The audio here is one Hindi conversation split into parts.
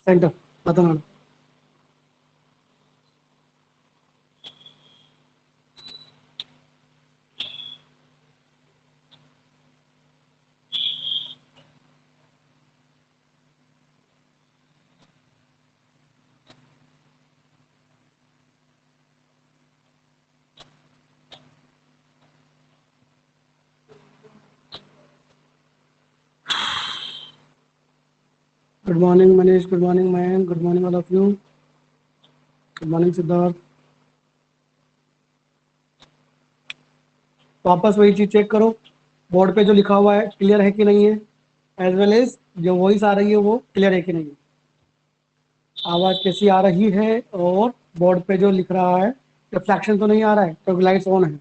सेंटर बताना। Good morning Manish, good morning Mayank, good morning all of you, good morning Siddharth. वापस वही चीज चेक करो, बोर्ड पे जो लिखा हुआ है क्लियर है कि नहीं है, एज वेल एज जो वॉइस आ रही है वो क्लियर है कि नहीं है, आवाज कैसी आ रही है, और बोर्ड पे जो लिख रहा है रिफ्लेक्शन तो नहीं आ रहा है, तो लाइट्स ऑन है,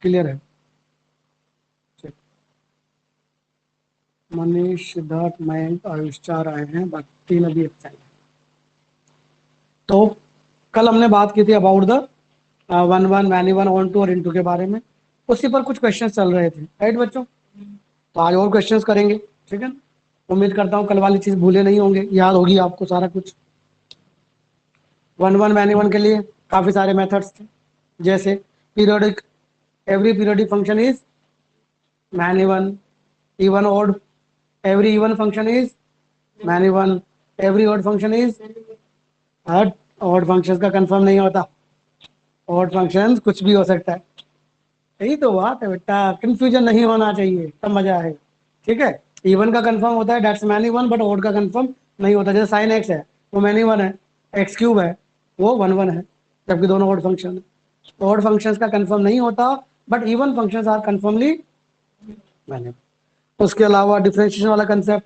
क्लियर है। मनीष, सिद्धार्थ, मयंक, आयुष 4 आए हैं, बाकी 3 अभी एब्सेंट हैं। तो कल हमने बात की थी about the 1 1 many 1 onto और इनटू के बारे में, उसी पर कुछ क्वेश्चंस चल रहे थे, राइट बच्चों। तो आज और क्वेश्चंस करेंगे, ठीक है। उम्मीद करता हूँ कल वाली चीज भूले नहीं होंगे, याद होगी आपको सारा कुछ। 1 1 मैनी 1 के लिए काफी सारे मेथड्स थे, जैसे periodic, every periodic function is many 1, even odd, every even function is many 1, every odd function is हट। ऑड फंक्शंस का कंफर्म नहीं होता, ऑड फंक्शंस कुछ भी हो सकता है, यही तो बात है बेटा, कंफ्यूजन नहीं होना चाहिए तब मजा है, ठीक है। इवन का कंफर्म होता है, दैट्स मैनी 1, बट ऑड का कंफर्म नहीं होता, जैसे साइन एक्स है वो मैनी 1 है, एक्स क्यूब है वो 1 1 है, जबकि दोनों ऑड फंक्शन है। ऑड फंक्शंस का कंफर्म नहीं होता, but even functions are confirmly many. उसके अलावा डिफरेंशिएशन वाला कंसेप्ट,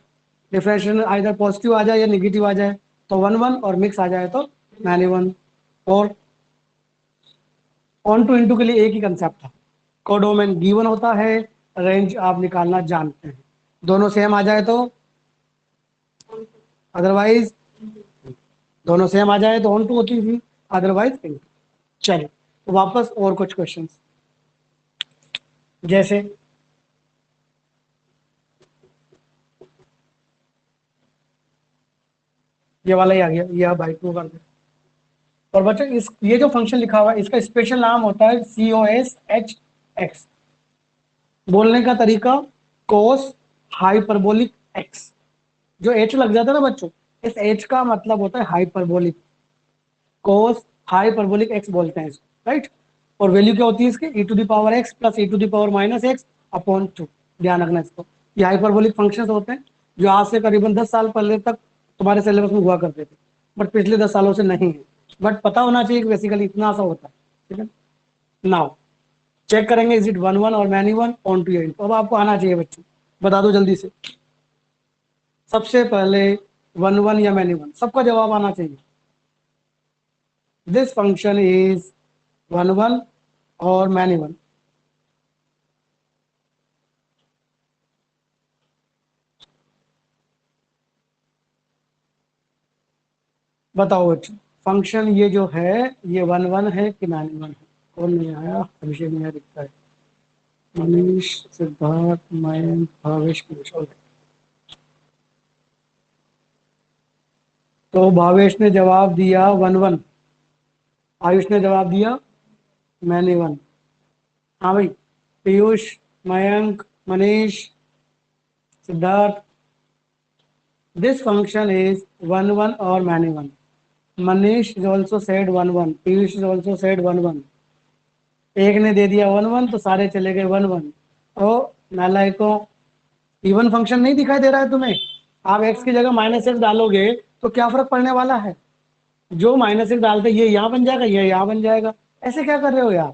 डिफरेंशिएशन आइदर पॉजिटिव आ जाए या निगेटिव आ जाए तो 1 1, और मिक्स आ जाए तो मैनी 1। और ऑन टू इनटू के लिए एक ही कंसेप्ट था, कोडोमेन गिवन होता है, रेंज आप निकालना जानते हैं, दोनों सेम आ जाए तो, अदरवाइज दोनों सेम आ जाए तो ऑन टू होती थी, अदरवाइज इनटू। चलिए तो वापस और कुछ क्वेश्चंस, जैसे ये वाला ही आ गया, ये आप टू कर दे। और बच्चों इस ये जो फंक्शन लिखा हुआ है इसका स्पेशल नाम होता है COSH। बोलने का तरीका कोस हाइपरबोलिक एक्स, जो एच लग जाता है ना बच्चों, इस एच का मतलब होता है हाइपरबोलिक, कोस हाइपरबोलिक एक्स बोलते हैं इसको, राइट। और वैल्यू क्या होती है इसकी, e to the power x plus e to the power minus x upon 2, ध्यान रखना इसको। ये हाइपरबोलिक फंक्शंस होते हैं जो आज से करीबन 10 साल पहले तक तुम्हारे सिलेबस में हुआ करते थे, बट पिछले 10 सालों से नहीं है, बट पता होना चाहिए कि बेसिकली इतना सा होता है, ठीक है। नाउ चेक करेंगे इज इट 1 1 और मैनी 1 ऑन टू एट, अब आपको आना चाहिए बच्चों, बता दो जल्दी से। सबसे पहले 1 1 या मैनी 1, सबका जवाब आना चाहिए। दिस फंक्शन इज 1 1 और मैनी 1। बताओ बच्चों, फंक्शन ये जो है ये 1 1 है कि मैनी 1 है? कौन नहीं आया? अभिषेक नहीं आया दिखता है, मनीष, सिद्धार्थ, मयंक, भावेश, पीयूष। तो भावेश ने जवाब दिया 1 1, आयुष ने जवाब दिया मैनी 1। हाँ भाई, Piyush, Mayank, Manish, Siddharth, this function is 1 1 और many 1। Manish is also said 1 1, Piyush is also said 1 1। एक ने दे दिया 1 1 तो सारे चले गए 1 1। ओ नालायकों, इवन फंक्शन नहीं दिखाई दे रहा है तुम्हें? आप x की जगह माइनस एक्स डालोगे तो क्या फर्क पड़ने वाला है? जो माइनस एक्स डालते ये यहाँ बन जाएगा, ये यहाँ बन जाएगा, ऐसे क्या कर रहे हो यार?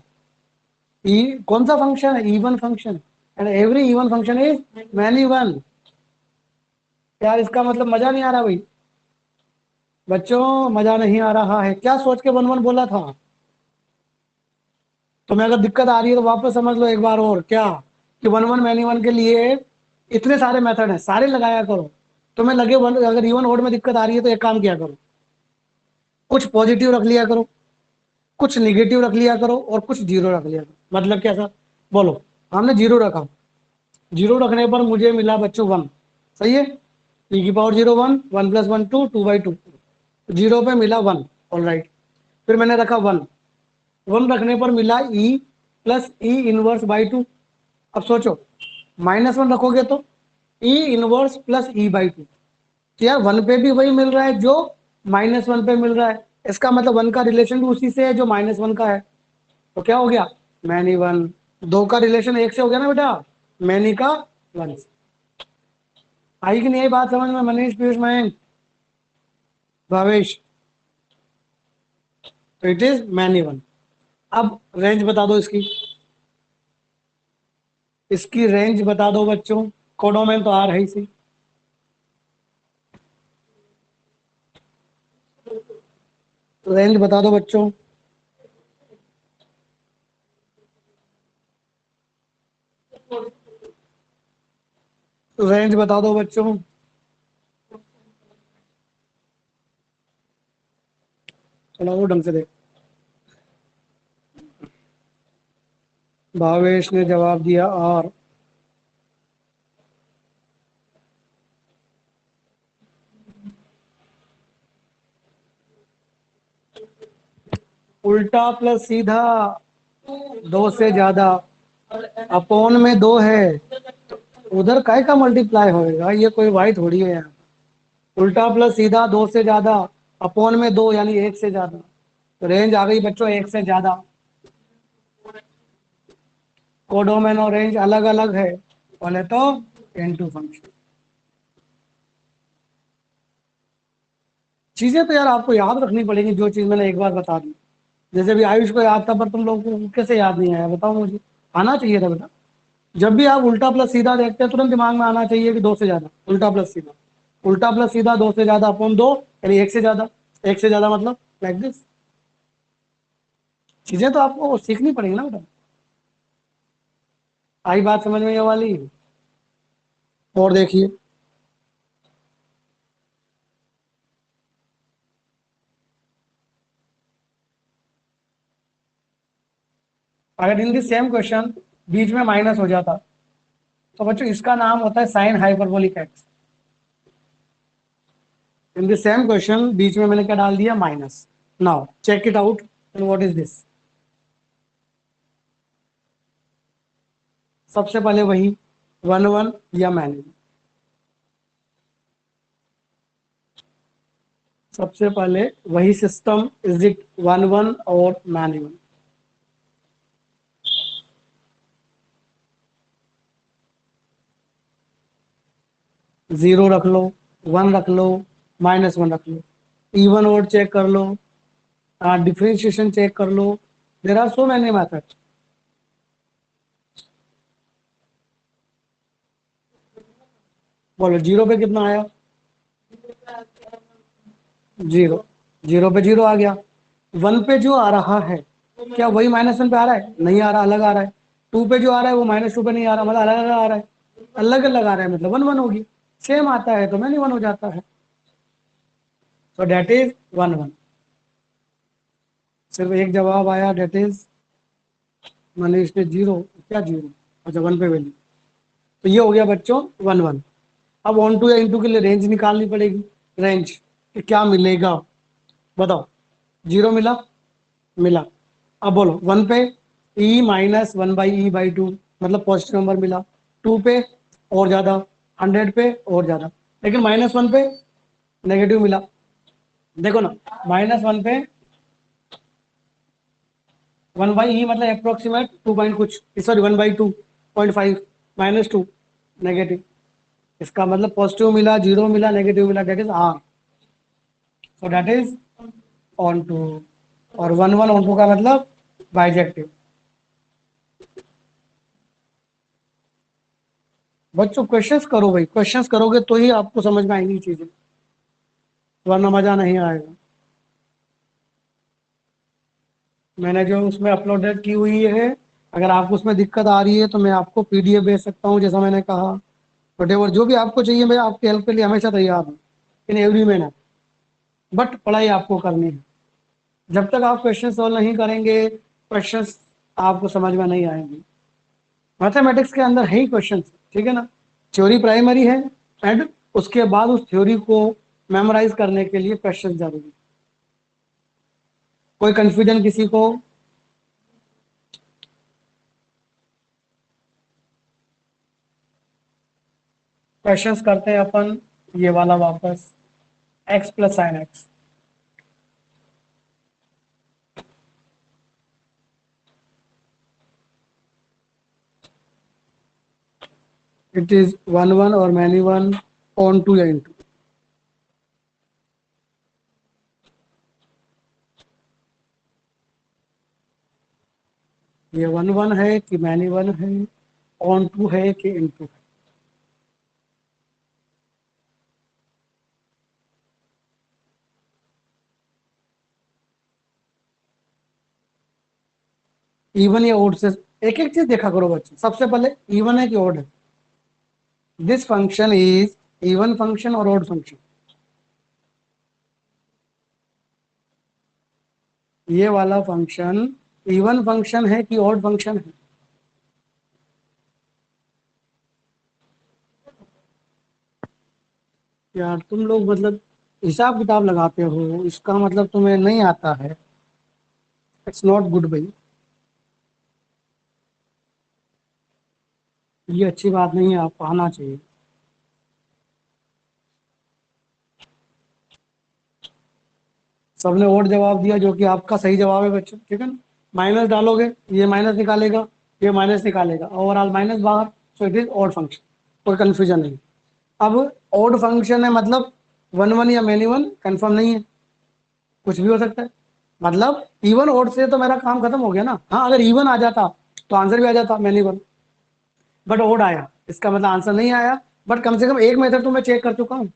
कौन सा फंक्शन है? Even function, and every even function is many 1। यार इसका मतलब मजा नहीं आ रहा भाई, बच्चों मजा नहीं आ रहा है, क्या सोच के 1 1 बोला था? तुम्हें अगर दिक्कत आ रही है तो वापस समझ लो एक बार और, क्या कि 1 1 मैनी 1 के लिए इतने सारे मेथड हैं, सारे लगाया करो। तुम्हें लगे अगर इवन ओड में दिक्कत आ रही है तो एक काम किया करो, कुछ पॉजिटिव रख लिया करो, कुछ निगेटिव रख लिया करो, और कुछ जीरो रख लिया करो। मतलब कैसा? बोलो। हमने जीरो रखा, जीरो रखने पर मुझे मिला बच्चों 1, सही है। e की पावर 0 1, 1 + 1 2, 2/2, 0 पे मिला 1, ऑल राइट। फिर मैंने रखा 1, 1 रखने पर मिला e plus E inverse by 2। अब सोचो -1 रखोगे तो e inverse plus E by 2, तो यार 1 पे भी वही मिल रहा है जो -1 पे मिल रहा है, इसका मतलब 1 का रिलेशन भी उसी से है जो -1 का है। तो क्या हो गया, मैनी 1। 2 का रिलेशन 1 से हो गया ना बेटा, मैनी का 1 से। आई कि नहीं आई बात समझ में मनीष, पीयूष, मयंक, भावेश? तो इट इज मैनी 1। अब रेंज बता दो इसकी, रेंज बता दो बच्चों। कोडोमैन तो आ रही सी, रेंज बता दो बच्चों। रेंज बता दो बच्चों। चलो वो ढंग से देख। भावेश ने जवाब दिया और उल्टा प्लस सीधा 2 से ज्यादा, अपोन में 2 है, उधर काय का मल्टीप्लाई होएगा, ये कोई वाई थोड़ी है यार। उल्टा प्लस सीधा 2 से ज्यादा, अपोन में 2 यानी 1 से ज्यादा, तो रेंज आ गई बच्चों 1 से ज्यादा। कोडोमेन और रेंज अलग अलग है, बोले तो इनटू फंक्शन। चीजें तो यार आपको याद रखनी पड़ेगी, जो चीज मैंने एक बार बता दी। जैसे भी आयुष को याद था, पर तुम लोगों को कैसे याद नहीं आया बताओ मुझे, आना चाहिए था बेटा। जब भी आप उल्टा प्लस सीधा देखते हैं तुरंत दिमाग में आना चाहिए कि 2 से ज्यादा, उल्टा प्लस सीधा, उल्टा प्लस सीधा 2 से ज्यादा अपॉन 2 यानी 1 से ज्यादा, 1 से ज्यादा मतलब लाइक दिस। चीजें तो आपको सीखनी पड़ेगी ना बेटा। आई बात समझ में ये वाली? और देखिए, अगर इन दी सेम क्वेश्चन बीच में माइनस हो जाता तो बच्चों इसका नाम होता है sine hyperbolic x. In the same question बीच में मैंने क्या डाल दिया, minus. Now check it out, and what is this. सबसे पहले वही 1 1 या मैन, सबसे पहले वही सिस्टम, इज इट 1 1 और मैन 1? 0 रख लो, 1 रख लो, -1 रख लो, इवन और चेक कर लो, डिफरेंशिएशन चेक कर लो, there are so many method. बोलो 0 पे कितना आया, 0, 0 पे 0 आ गया। 1 पे जो आ रहा है क्या वही -1 पे आ रहा है? नहीं आ रहा, अलग आ रहा है। 2 पे जो आ रहा है वो -2 पे नहीं आ रहा, मतलब अलग अलग आ रहा है, अलग अलग आ रहा है मतलब 1 1 होगी। सेम आता है तो मैंने 1 हो जाता है, तो डेट इज 1 1। सिर्फ एक जवाब आया, डेट इज मनीष ने 0, क्या 0, अच्छा 1 पे वैल्यू। तो ये हो गया बच्चों 1 1। अब ऑन टू या इंटू के लिए रेंज निकालनी पड़ेगी, रेंज कि क्या मिलेगा बताओ। 0 मिला, मिला। अब बोलो 1 पे e -1/e/2 मतलब पॉजिटिव नंबर मिला, 2 पे और ज्यादा, 100 पे और ज्यादा, लेकिन -1 पे नेगेटिव मिला। देखो ना, -1 पे 1/e मतलब अप्रोक्सीमेट 2 पॉइंट कुछ, सॉरी 1/2.5, -2 नेगेटिव, इसका मतलब पॉजिटिव मिला, 0 मिला, नेगेटिव मिला, that is R, so that is onto. और 1 1 ऑन टू का मतलब बाइजेक्टिव। बच्चों क्वेश्चंस करो भाई, क्वेश्चंस करोगे तो ही आपको समझ में आएंगी चीजें, वरना मजा नहीं आएगा। मैंने जो उसमें अपलोडेड की हुई है, अगर आपको उसमें दिक्कत आ रही है तो मैं आपको पीडीएफ भेज सकता हूँ, जैसा मैंने कहा। वटेवर जो भी आपको चाहिए, मैं आपकी हेल्प के लिए हमेशा तैयार हूँ, इन एवरी मैनर। बट पढ़ाई आपको करनी है, जब तक आप क्वेश्चन सॉल्व नहीं करेंगे क्वेश्चन आपको समझ में नहीं आएंगे। मैथमेटिक्स के अंदर है ही क्वेश्चन, ठीक है ना। थ्योरी प्राइमरी है एंड उसके बाद उस थ्योरी को मेमोराइज करने के लिए क्वेश्चन जरूरी। कोई कंफ्यूजन किसी को? क्वेश्चंस करते हैं अपन ये वाला वापस, x plus sine x. It is 1 1 और मैनी 1 ऑन टू या इंटू। ये 1 1 है कि मैनी 1 है, ऑन टू है कि इंटू है? इवन या ओड से एक एक चीज देखा करो बच्चे। सबसे पहले इवन है कि ओड है? This function is even function और ओड फंक्शन? ये वाला फंक्शन इवन फंक्शन है कि ओड फंक्शन है? यार तुम लोग मतलब हिसाब किताब लगाते हो, इसका मतलब तुम्हें नहीं आता है। इट्स नॉट गुड भाई, ये अच्छी बात नहीं है, आपको आना चाहिए। सबने ओड जवाब दिया जो कि आपका सही जवाब है बच्चों, ठीक है ना। माइनस डालोगे, ये माइनस निकालेगा, ये माइनस निकालेगा, ओवरऑल माइनस बाहर। So it is odd function, कोई कंफ्यूजन नहीं। अब ओड फंक्शन है मतलब 1 1 या मैनी 1 कंफर्म नहीं है, कुछ भी हो सकता है। मतलब इवन ओड से तो मेरा काम खत्म हो गया ना। हाँ, अगर इवन आ जाता तो आंसर भी आ जाता मैनी 1, बट ओड आया, इसका मतलब आंसर नहीं आया। बट कम से कम एक मेथड तो मैं चेक कर चुका हूँ।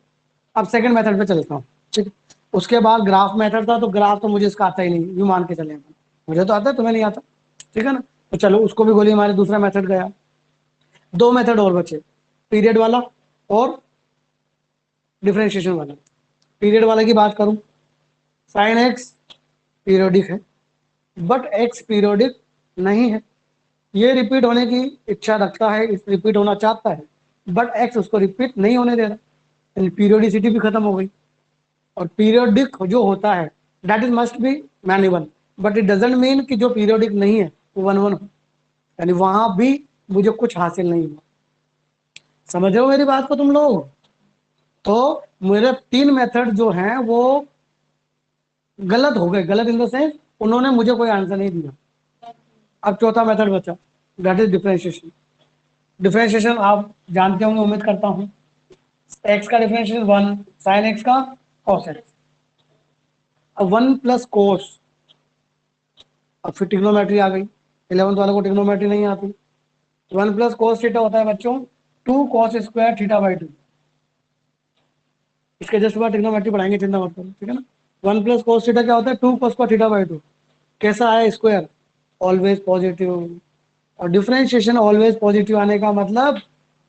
अब सेकंड मेथड पे चलता हूँ, ठीक है। उसके बाद ग्राफ मेथड था, तो ग्राफ तो मुझे इसका आता ही नहीं, यूं मान के चले। मुझे तो आता है, तुम्हें नहीं आता, ठीक है ना। तो चलो उसको भी गोली मारे, दूसरा मेथड गया। दो मेथड और बचे, पीरियड वाला और डिफरेंशिएशन वाला। पीरियड वाले की बात करूं, साइन एक्स पीरियोडिक है, बट एक्स पीरियोडिक नहीं है। ये रिपीट होने की इच्छा रखता है, इस रिपीट होना चाहता है, बट एक्स उसको रिपीट नहीं होने दे रहा, पीरियोडिसिटी भी खत्म हो गई। और पीरियोडिक जो होता है that is must be many one, but it doesn't mean कि जो पीरियोडिक नहीं है वो 1 1 हो, यानी वहां भी मुझे कुछ हासिल नहीं हुआ। समझ रहे हो मेरी बात को तुम लोग? तो मेरे तीन मेथड जो हैं वो गलत हो गए, गलत इन द सेंस उन्होंने मुझे कोई आंसर नहीं दिया। अब चौथा मेथड बचा, दैट इज डिफरेंशिएशन। डिफरेंशिएशन आप जानते होंगे, उम्मीद करता हूं। एक्स का डिफरेंशिएशन 1, साइन एक्स का कॉस एक्स। अब 1 प्लस कोस, अब फिर ट्रिग्नोमेट्री आ गई। 11th वाले को ट्रिग्नोमेट्री नहीं आती। 1 प्लस कोस थीटा होता है बच्चों 2 कॉस स्क्वायर थीटा बाई 2। इसके जस्ट बाद ट्रिग्नोमेट्री पढ़ाएंगे, चिंता मत करो, ठीक है ना। 1 प्लस कोस थीटा क्या होता है? 2 कॉस थीटा बाई 2। कैसा आया स्क्वायर? Always positive. और डिफरेंशिएशन ऑलवेज पॉजिटिव आने का मतलब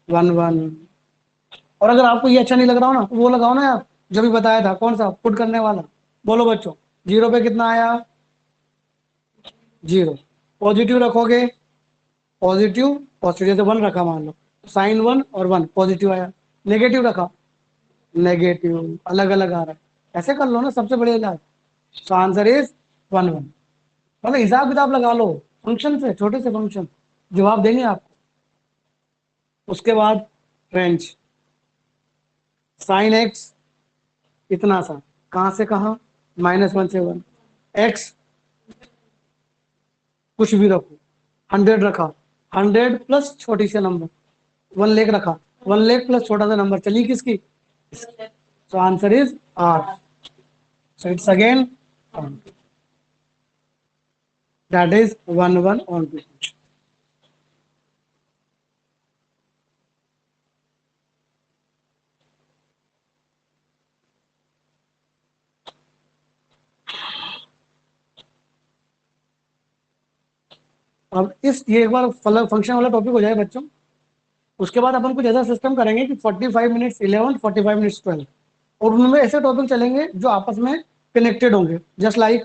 1 1। और अगर आपको ये अच्छा नहीं लग रहा हो ना, तो वो लगाओ ना यार, जो भी बताया था, कौन सा पुट करने वाला। बोलो बच्चों, 0 पे कितना आया? 0। पॉजिटिव रखोगे, पॉजिटिव पॉजिटिव से 1 रखा मान लो, साइन 1 और 1 पॉजिटिव आया। नेगेटिव रखा, नेगेटिव अलग अलग आ रहा है। ऐसे कर लो ना, सबसे बड़े इलाज। तो आंसर इज 1 1। मतलब हिसाब किताब लगा लो, फंक्शन से, छोटे से फंक्शन जवाब देंगे आपको। उसके बाद रेंज, साइन एक्स इतना सा, कहां से कहां? -1 से 1। एक्स कुछ भी रखो, 100 रखा, 100 प्लस छोटी से नंबर 1 लेख रखा, 1 लेख प्लस छोटा सा नंबर, चली किसकी? So answer is R. So it's again that is 1 1 on 2। अब इस ये एक बार फंक्शन वाला टॉपिक हो जाए बच्चों, उसके बाद अपन कुछ ऐसा सिस्टम करेंगे कि 45 मिनट्स 11, 45 मिनट्स 12, और उनमें ऐसे टॉपिक चलेंगे जो आपस में कनेक्टेड होंगे। जस्ट लाइक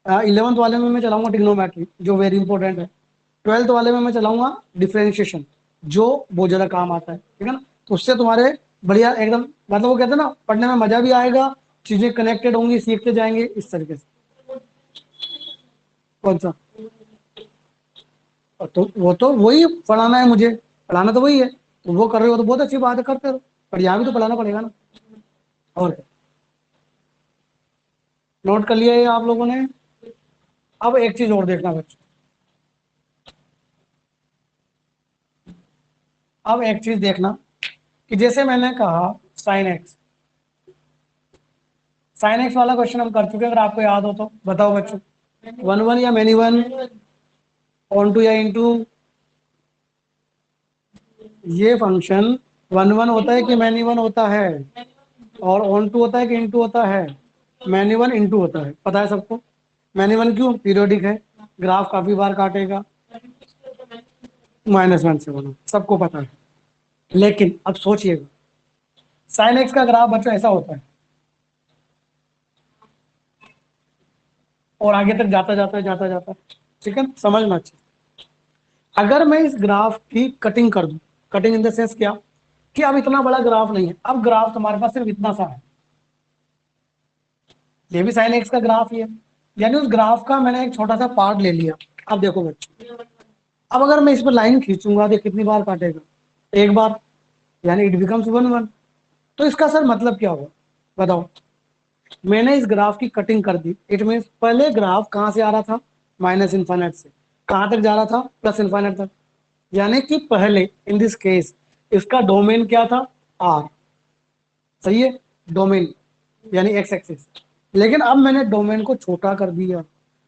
11th वाले में मैं चलाऊंगा ट्रिग्नोमेट्री, जो वेरी इंपॉर्टेंट है। 12th वाले में मैं चलाऊंगा डिफरेंशिएशन, जो बहुत ज्यादा काम आता है, ठीक है ना। तो उससे तुम्हारे बढ़िया एकदम, मतलब वो कहते हैं ना पढ़ने में मजा भी आएगा, चीजें कनेक्टेड होंगी, सीखते जाएंगे इस तरीके से। कौन सा? तो वो तो वही पढ़ाना है मुझे, पढ़ाना तो वही है, तो वो कर रहे हो तो बहुत अच्छी बात है, करते रहो, पर यहाँ भी तो पढ़ाना पड़ेगा ना। और क्या? नोट कर लिया ये आप लोगों ने। अब एक चीज और देखना बच्चों, अब एक चीज देखना कि जैसे मैंने कहा साइन एक्स, साइन एक्स वाला क्वेश्चन हम कर चुके हैं, अगर आपको याद हो तो बताओ बच्चों। वन वन या मैनी वन, ऑन टू या इनटू? ये फंक्शन वन वन होता है कि मैनी वन होता है, और ऑन टू होता है कि इनटू होता है? मैनी वन इनटू होता है, पता है सबको। मैनी वन क्यों? पीरियोडिक है, ग्राफ काफी बार काटेगा, माइनस वन से बना, सबको पता है। लेकिन अब सोचिएगा, साइन एक्स का ग्राफ बच्चों ऐसा होता है, और आगे तक जाता जाता जाता जाता, ठीक है, समझना चाहिए। अगर मैं इस ग्राफ की कटिंग कर दूं, कटिंग इन द सेंस क्या, कि अब इतना बड़ा ग्राफ नहीं है, अब ग्राफ तुम्हारे पास सिर्फ इतना सा है, ये भी साइन एक्स का ग्राफ ही है, यानी उस ग्राफ का मैंने एक छोटा सा पार्ट ले लिया। अब देखो बच्चों, अब अगर मैं इस पर लाइन खींचूंगा तो कितनी बार काटेगा? एक बार, यानी इट बिकम्स वन वन। तो इसका सर मतलब क्या होगा बताओ? मैंने इस ग्राफ की कटिंग कर दी, इट मीन पहले ग्राफ कहां से आ रहा था? माइनस इन्फाइनाइट से कहां तक जा रहा था? प्लस इन्फाइनाइट तक। यानी कि पहले इन दिस केस इसका डोमेन क्या था? आर, सही है, डोमेन यानी एक्स एक्सिस। लेकिन अब मैंने डोमेन को छोटा कर दिया,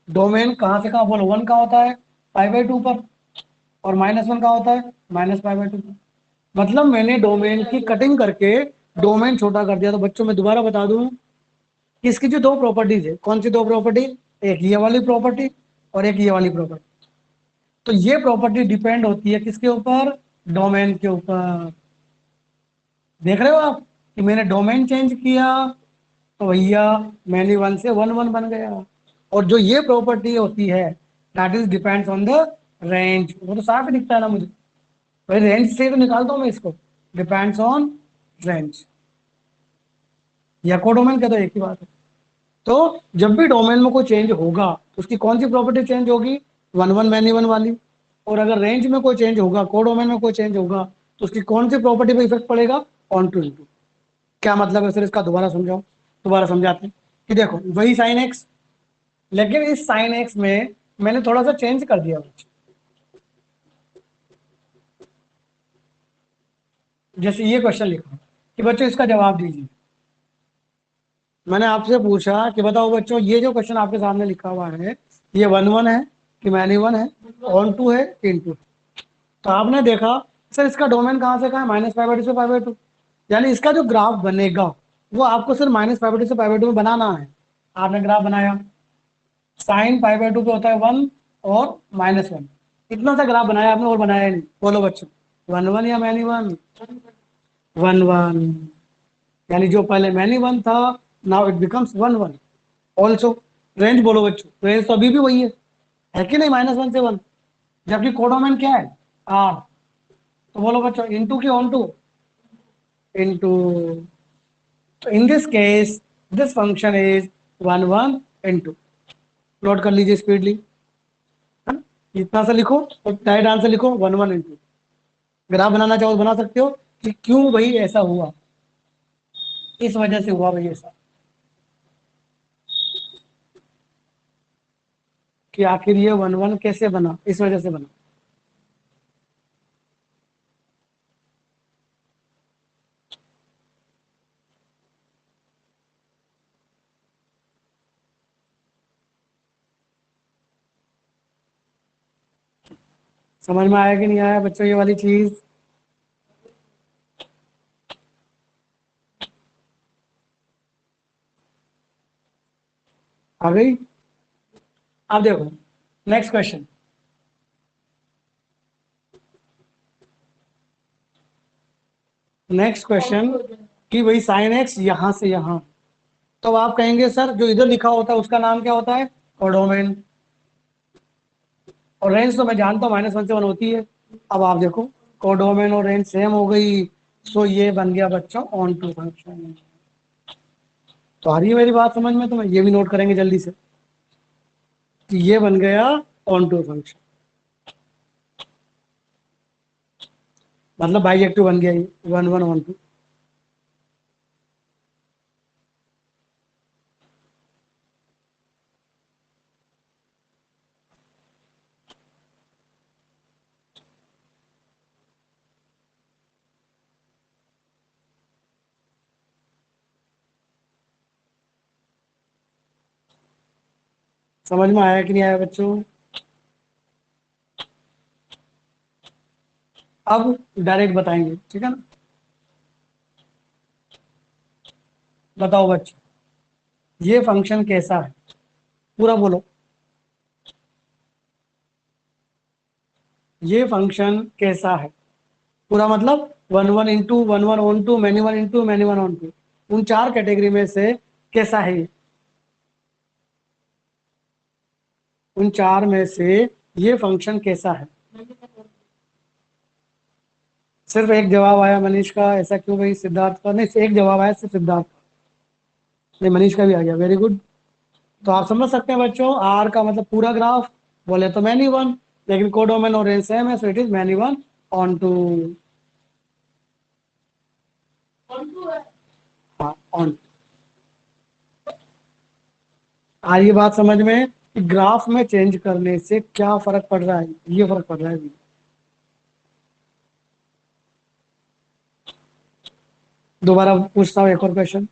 डोमेन कहां से कहां बोलो? वन का होता है पाई बाई टू पर, और माइनस वन का होता है माइनस पाई बाई टू पर। मतलब मैंने डोमेन की कटिंग करके डोमेन छोटा कर दिया। तो बच्चों मैं दोबारा बता दूं कि इसकी जो दो प्रॉपर्टीज है, कौन सी दो प्रॉपर्टी? एक ये वाली प्रॉपर्टी और एक ये वाली प्रॉपर्टी। तो ये प्रॉपर्टी डिपेंड होती है किसके ऊपर? डोमेन के ऊपर। देख रहे हो आप कि मैंने डोमेन चेंज किया तो भैया मैंने वन से वन वन बन गया। और जो ये प्रॉपर्टी होती है that is depends on the range, वो तो साफ ही दिखता है ना मुझे, भाई रेंज से तो निकालता हूं मैं इसको, डिपेंड्स ऑन रेंज या कोडोमेन का, तो एक ही बात है। तो जब भी डोमेन में कोई चेंज होगा तो उसकी कौन सी प्रॉपर्टी चेंज होगी? वन वन मैनी वन वाली। और अगर रेंज में कोई चेंज होगा, कोडोमेन में कोई चेंज होगा, तो उसकी कौन सी प्रॉपर्टी पे इफेक्ट पड़ेगा? Onto into. क्या मतलब है सर इसका? दोबारा समझाओ, दोबारा समझाते हैं कि देखो वही साइन एक्स, लेकिन इस साइन एक्स में मैंने थोड़ा सा चेंज कर दिया। जैसे ये क्वेश्चन लिखा कि बच्चों इसका जवाब दीजिए। मैंने आपसे पूछा कि बताओ बच्चों, ये जो क्वेश्चन आपके सामने लिखा हुआ है, ये वन वन है कि मैनी वन है, ऑन टू है कि इन टू? तो आपने देखा सर इसका डोमेन कहाँ से कहाँ है? माइनस पाई बाई टू से पाई बाई टू। यानी इसका जो ग्राफ बनेगा वो आपको सिर्फ माइनस पाई बाई टू से पाई बाई टू में बनाना है। आपने ग्राफ बनाया, साइन पाई बाई टू पे होता है वन और माइनस वन, इतना सा ग्राफ बनाया आपने और बनाया नहीं। बोलो बच्चों, वन वन या मैनी वन? वन वन, यानी जो पहले मैनी वन था now it becomes one one also. Range बोलो बच्चों, रेंज तो अभी भी वही है कि नहीं? माइनस वन से वन। जबकि कोडोमेन क्या है? आर। तो बोलो बच्चों, इनटू की ऑन टू? इनटू। तो in this case this function is one one into. Note कर लीजिए स्पीडली, है ना? इतना सा लिखो और डायरेक्ट आंसर लिखो वन वन इनटू। ग्राफ बनाना चाहो तो बना सकते हो कि क्यों भाई ऐसा हुआ, इस वजह से हुआ भाई ऐसा, कि आखिर ये वन वन कैसे बना, इस वजह से बना। समझ में आया कि नहीं आया बच्चों ये वाली चीज? आ गई? अब देखो नेक्स्ट क्वेश्चन, नेक्स्ट क्वेश्चन कि भाई साइन एक्स यहां से यहां, तो आप कहेंगे सर जो इधर लिखा होता है उसका नाम क्या होता है? कोडोमेन। और रेंज तो मैं जानता हूँ माइनस वन से वन होती है। अब आप देखो, कोडोमेन और रेंज सेम हो गई, सो ये बन गया बच्चों ऑन टू फंक्शन। तो आ रही है मेरी बात समझ में? तो मैं ये भी नोट करेंगे जल्दी से कि ये बन गया ऑन टू फंक्शन, मतलब बाइजेक्टिव बन गया ये 1 1 ऑन टू। समझ में आया कि नहीं आया बच्चों? अब डायरेक्ट बताएंगे, ठीक है ना? बताओ बच्चों, ये फंक्शन कैसा है? पूरा बोलो। ये फंक्शन कैसा है? पूरा मतलब 1 1 into 1 1 onto, many one onto उन चार कैटेगरी में से कैसा है ये? उन चार में से ये फंक्शन कैसा है? सिर्फ एक जवाब आया मनीष का, ऐसा क्यों भाई? सिद्धार्थ का नहीं, एक जवाब आया सिर्फ सिद्धार्थ का, नहीं मनीष का भी आ गया, वेरी गुड। तो आप समझ सकते हैं बच्चों, आर का मतलब पूरा ग्राफ, बोले तो मैनी वन, लेकिन कोडोमेन और रेंज सेम है, so it is many one onto. हाँ ऑन। आ रही है बात समझ में कि ग्राफ में चेंज करने से क्या फर्क पड़ रहा है? ये फर्क पड़ रहा है अभी। दोबारा पूछता हूँ एक और क्वेश्चन,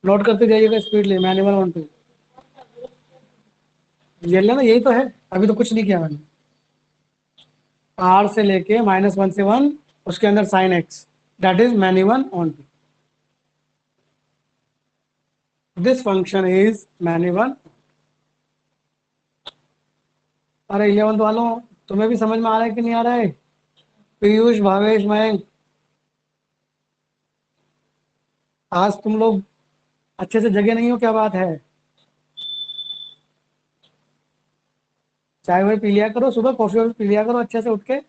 नोट करते जाइएगा स्पीडली, मैनुअल ऑन टू। ये लेना, यही तो है, अभी तो कुछ नहीं किया मैंने। आर से लेके -1 से 1, उसके अंदर sine x, that is many one onto. This function is many one. अरे 11th वालों, तुम्हें भी समझ में आ रहा है कि नहीं आ रहा है? पीयूष, भावेश, मयंक, आज तुम लोग अच्छे से जगे नहीं हो, क्या बात है? चाय वाय पी लिया करो, सुबह कॉफी वॉफी पी लिया करो अच्छे से उठ के।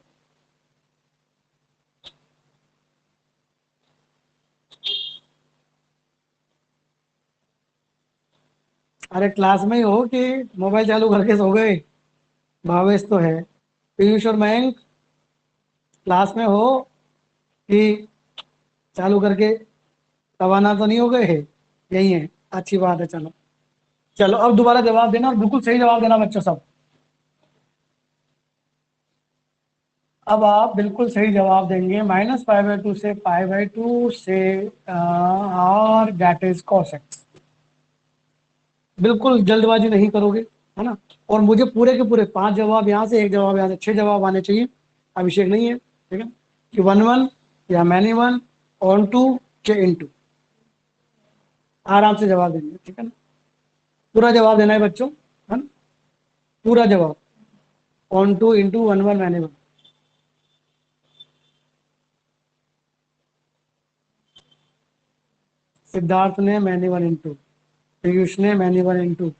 अरे क्लास में ही हो कि मोबाइल चालू करके सो गए? भावेश तो है। पीयूष और मयंक क्लास में हो कि चालू करके रवाना तो नहीं हो गए? यही है, अच्छी बात है। चलो चलो, अब दोबारा जवाब देना, और बिल्कुल सही जवाब देना बच्चों सब। अब आप बिल्कुल सही जवाब देंगे, -π/2 से π/2 से और दैट इज cos x। बिल्कुल जल्दबाजी नहीं करोगे, है ना? और मुझे पूरे के पूरे 5 जवाब यहाँ से, एक जवाब यहाँ से, 6 जवाब आने चाहिए। अभिषेक नहीं है, ठीक है? कि 1 1 या मैनी वन ऑन टू के इन टू, आराम से जवाब देंगे, ठीक है ना? पूरा जवाब देना है बच्चों, है ना? पूरा जवाब, on two into 1 1 many one. Siddharth ने मैनी वन इंटू, पीयूष ने मैनी वन इंटू,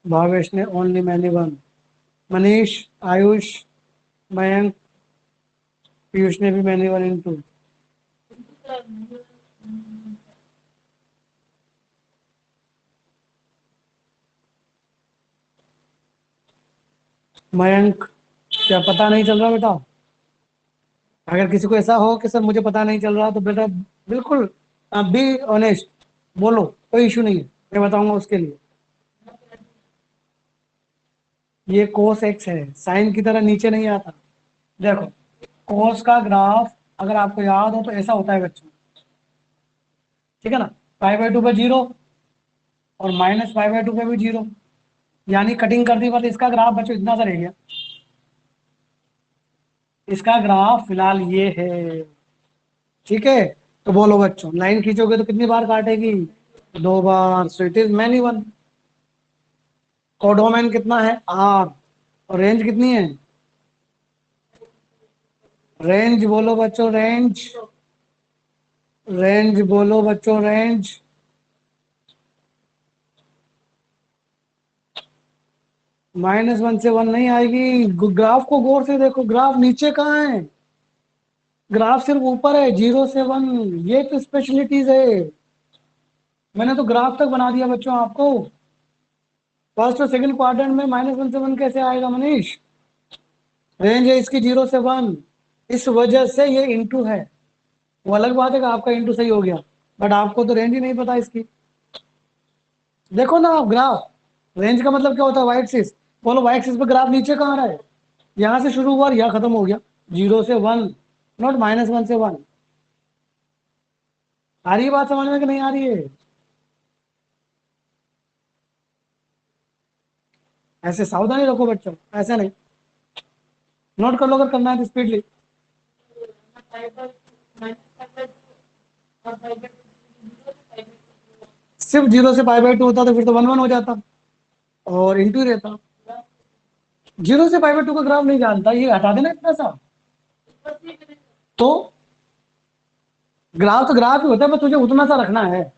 भावेश ने only many one, Manish, Ayush, Mayank, Piyush ने भी मैनी वन इंटू, मयंक क्या पता नहीं चल रहा बेटा? अगर किसी को ऐसा हो कि सर मुझे पता नहीं चल रहा, तो बेटा बिल्कुल बी ऑनेस्ट, बोलो, कोई इशू नहीं है, मैं बताऊंगा उसके लिए। ये कोस एक्स है, साइन की तरह नीचे नहीं आता। देखो, कोस का ग्राफ अगर आपको याद हो तो ऐसा होता है बच्चों, ठीक है ना? π/2 पे 0 और -π/2 पे भी 0, यानी कटिंग कर दी, बस इसका ग्राफ बच्चों इतना सा रह गया। इसका ग्राफ फिलहाल ये है, ठीक है? तो बोलो बच्चों, लाइन खींचोगे तो कितनी बार काटेगी? 2 बार, so it is many one. Codomain कितना है? आर। और रेंज कितनी है? रेंज बोलो बच्चों, रेंज, रेंज बोलो बच्चों, रेंज। -1 से 1 नहीं आएगी। ग्राफ को गौर से देखो, ग्राफ नीचे कहाँ है, ग्राफ सिर्फ ऊपर है, 0 से 1। ये तो स्पेशलिटीज है। मैंने तो ग्राफ तक बना दिया बच्चों आपको। फर्स्ट और सेकंड क्वाड्रेंट में -1 से 1 कैसे आएगा मनीष? रेंज है इसकी 0 से 1, इस वजह से ये इंटू है। वो अलग बात है कि आपका इंटू सही हो गया, बट आपको तो रेंज ही नहीं पता इसकी। देखो ना आप ग्राफ, रेंज का मतलब क्या होता है? Y axis. बोलो वाई एक्सिस पे ग्राफ नीचे कहाँ रहा है? यहाँ से शुरू हुआ और यहाँ खत्म हो गया। 0 से 1, नॉट -1 से 1। आ रही है बात समझ में कि नहीं आ रही है? ऐसे सावधानी रखो बच्चों, ऐसे नहीं। नोट कर लो अगर करना है तो स्पीडली। सिर्फ 0 से π/2 होता तो फिर तो 1 1 हो जाता और इंटू रहता। 0 से π/2 का ग्राफ नहीं जानता, ये हटा देना इतना सा। तो ग्राफ तो ग्राफ ही होता है, बस तुझे उतना सा रखना है।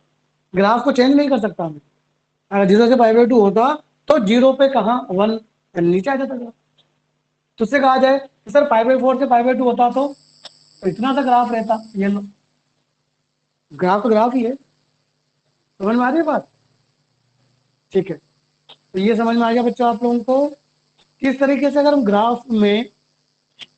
ग्राफ को चेंज नहीं कर सकता मैं। अगर 0 से π/2 होता तो 0 पे कहा 1 नीचे आ जाता ग्राफ। तुझसे कहा जाए कि सर π/4 से π/2 होता तो इतना सा ग्राफ रहता। ये लो, ग्राफ तो ग्राफ ही है। समझ में आ रही है बात? ठीक है, तो ये समझ में आ गया बच्चों आप लोगों को किस तरीके से अगर हम ग्राफ में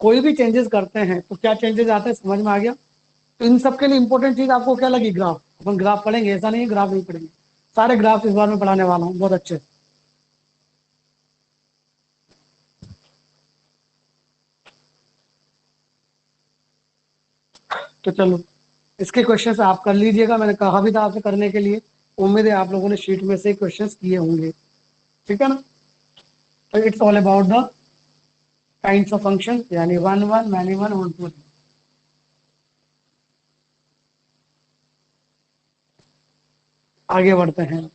कोई भी चेंजेस करते हैं तो क्या चेंजेस आते हैं, समझ में आ गया। तो इन सब के लिए इंपॉर्टेंट चीज आपको क्या लगी? ग्राफ। अपन ग्राफ पढ़ेंगे, ऐसा नहीं है ग्राफ नहीं पढ़ेंगे, सारे ग्राफ इस बार में पढ़ाने वाला हूँ बहुत अच्छे। तो चलो इसके क्वेश्चंस आप कर लीजिएगा, मैंने कहा भी था आपसे करने के लिए। उम्मीद है आप लोगों ने शीट में से क्वेश्चंस किए होंगे, ठीक है ना? तो it's all about the kinds of function, यानी 1 1 मैनी 1 और 2। आगे बढ़ते हैं।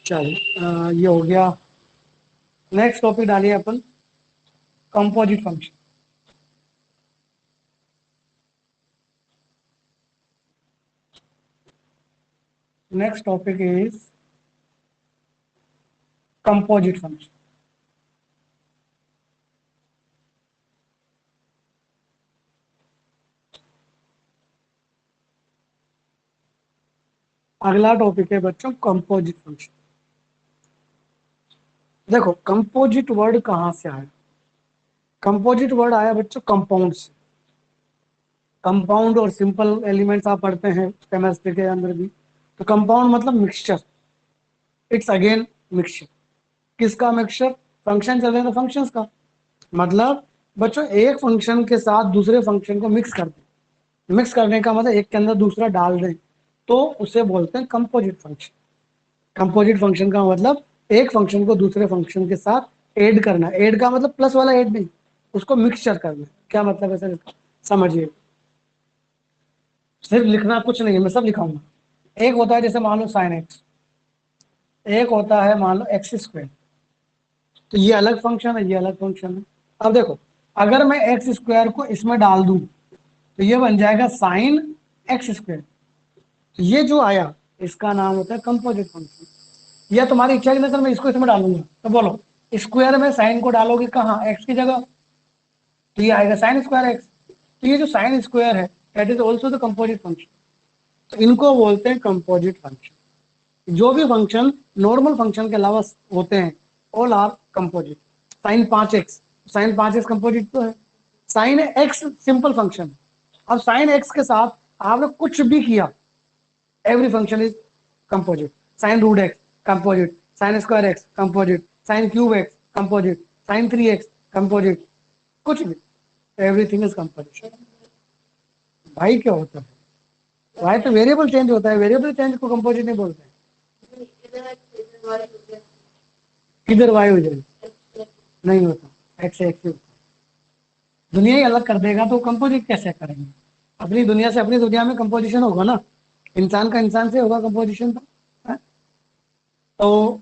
चलिए ये हो गया। नेक्स्ट टॉपिक डालिए अपन, composite function. Next topic is composite function. अगला टॉपिक है बच्चों कंपोजिट फंक्शन। देखो कंपोजिट वर्ड कहां से आया? कंपोजिट वर्ड आया बच्चों कंपाउंड से। कंपाउंड और सिंपल एलिमेंट्स आप पढ़ते हैं केमिस्ट्री के अंदर भी। तो कंपाउंड मतलब मिक्सचर, इट्स अगेन मिक्सचर। किसका मिक्सचर? फंक्शन चल रहे हैं तो फंक्शंस का। मतलब बच्चों एक फंक्शन के साथ दूसरे फंक्शन को मिक्स कर दें। मिक्स करने का मतलब एक के अंदर दूसरा डाल दें, तो उसे बोलते हैं कंपोजिट फंक्शन। कंपोजिट फंक्शन का मतलब एक फंक्शन को दूसरे फंक्शन के साथ ऐड करना। ऐड का मतलब प्लस वाला ऐड नहीं, उसको मिक्सचर करना। क्या मतलब है सर इसका? समझिए, सिर्फ लिखना कुछ नहीं है, मैं सब लिखाऊंगा। एक होता है जैसे मान लो साइन एक्स, एक होता है मान लो एक्स स्क्वायर। तो ये अलग फंक्शन है, ये अलग फंक्शन है। अब देखो, अगर मैं एक्स स्क्वायर को इसमें डाल दूं तो ये बन जाएगा साइन एक्स स्क्वायर। ये जो आया इसका नाम होता है कंपोजिट फंक्शन। या तुम्हारी इच्छा की नजर मैं इसको इसमें डालूंगा, तो बोलो स्क्वायर में साइन को डालोगे कहाँ? एक्स की जगह, तो ये आएगा साइन स्क्वायर एक्स। तो ये जो साइन स्क्वायर है that is also the composite function. तो इनको बोलते हैं कंपोजिट फंक्शन। जो भी फंक्शन नॉर्मल फंक्शन के अलावा होते हैं all are composite. Sine 5x, sine 5x composite तो है। Sine x simple function. अब साइन एक्स के साथ आपने कुछ भी किया, every function is composite. Sine root x composite, sine square x composite, sine cube x composite, sine 3x composite, कुछ भी, एवरीथिंग इज कंपोजिट। भाई क्या होता है? भाई तो वेरिएबल चेंज होता है, वेरिएबल चेंज को कंपोजिट नहीं बोलते हैं। किधर वाई हो जाएगी? नहीं होता, एक्स एक्स होता है। दुनिया ही अलग कर देगा तो कंपोजिट कैसे करेंगे? अपनी दुनिया से अपनी दुनिया में कंपोजिशन होगा ना, इंसान का इंसान से होगा कंपोजिशन तो है? तो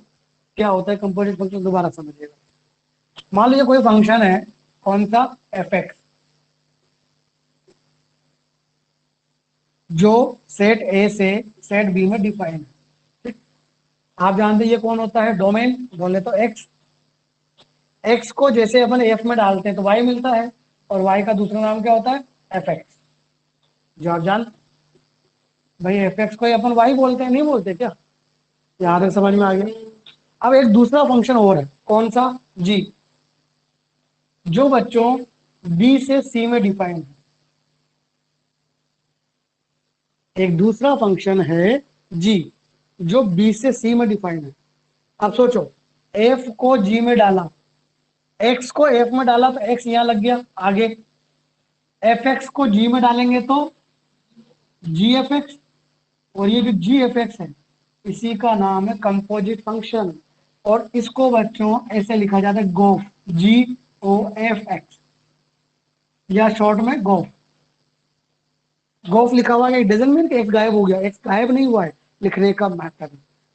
क्या होता है कंपोजिट फंक्शन, दोबारा समझिएगा। मान लीजिए कोई फंक्शन है, कौन सा? एफ एक्स, जो सेट ए से सेट बी में डिफाइन है, ठीक? आप जानते हैं ये कौन होता है, डोमेन बोले तो एक्स। एक्स को जैसे अपन एफ में डालते हैं तो वाई मिलता है, और वाई का दूसरा नाम क्या होता है, एफ एक्स। जो आप जान, भाई एफ एक्स को ही अपन वाई बोलते हैं, नहीं बोलते क्या? यहाँ तक समझ में आ गया। अब एक दूसरा फंक्शन और है, कौन सा, जी, जो बच्चों बी से सी में डिफाइन है। एक दूसरा फंक्शन है जी, जो बी से सी में डिफाइन है। अब सोचो, एफ को जी में डाला, एक्स को एफ में डाला तो एक्स यहां लग गया आगे, एफ एक्स को जी में डालेंगे तो जी एफ एक्स, और ये जो जी एफ एक्स है इसी का नाम है कंपोजिट फंक्शन। और इसको बच्चों ऐसे लिखा जाता है गोफ, जी ओ एफ एक्स, या शॉर्ट में गोफ। गोफ लिखा हुआ है, इट डजंट मीन कि एक्स गायब हो गया, एक्स गायब नहीं हुआ है, लिखने का मैथड।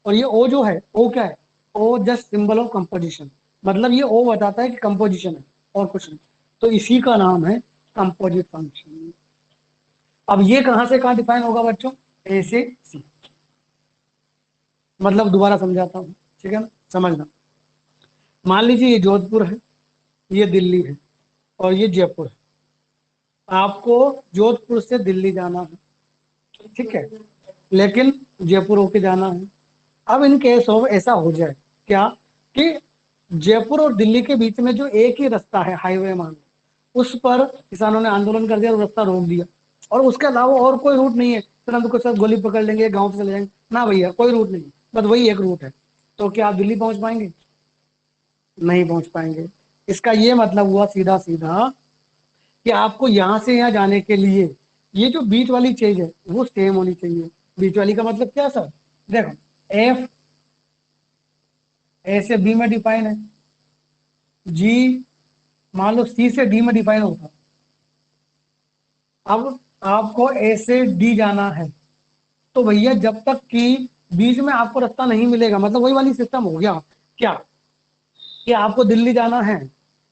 और ये ओ जो है, ओ क्या है, ओ जस्ट सिंबल ऑफ कंपोजिशन, मतलब ये ओ बताता है कि कंपोजिशन है और कुछ नहीं। तो इसी का नाम है कंपोजिट फंक्शन। अब ये कहां से कहां डिफाइन होगा बच्चों, ए से सी। मतलब दोबारा समझाता हूं, ठीक है ना, समझना। मान लीजिए ये जोधपुर है, ये दिल्ली है, और ये जयपुर है। आपको जोधपुर से दिल्ली जाना है, ठीक है, लेकिन जयपुर होके जाना है। अब इन केस ऑफ ऐसा हो जाए क्या, कि जयपुर और दिल्ली के बीच में जो एक ही रास्ता है, हाईवे मान लो, उस पर किसानों ने आंदोलन कर दिया और रास्ता रोक दिया, और उसके अलावा और कोई रूट नहीं है, फिर हम तो कुछ गोली पकड़ लेंगे, गांव से चले जाएंगे ना, भैया कोई रूट नहीं, बस वही एक रूट है। तो क्या आप दिल्ली पहुंच पाएंगे? नहीं पहुंच पाएंगे। इसका ये मतलब हुआ सीधा सीधा कि आपको यहां से यहां जाने के लिए ये जो बीच वाली चीज है वो सेम होनी चाहिए। बीच वाली का मतलब क्या सर, देखो, एफ ए से बी में डिफाइन है, जी मान लो सी से डी में डिफाइन होता। अब आपको ए से डी जाना है, तो भैया जब तक कि बीच में आपको रास्ता नहीं मिलेगा, मतलब वही वाली सिस्टम हो गया क्या, कि आपको दिल्ली जाना है,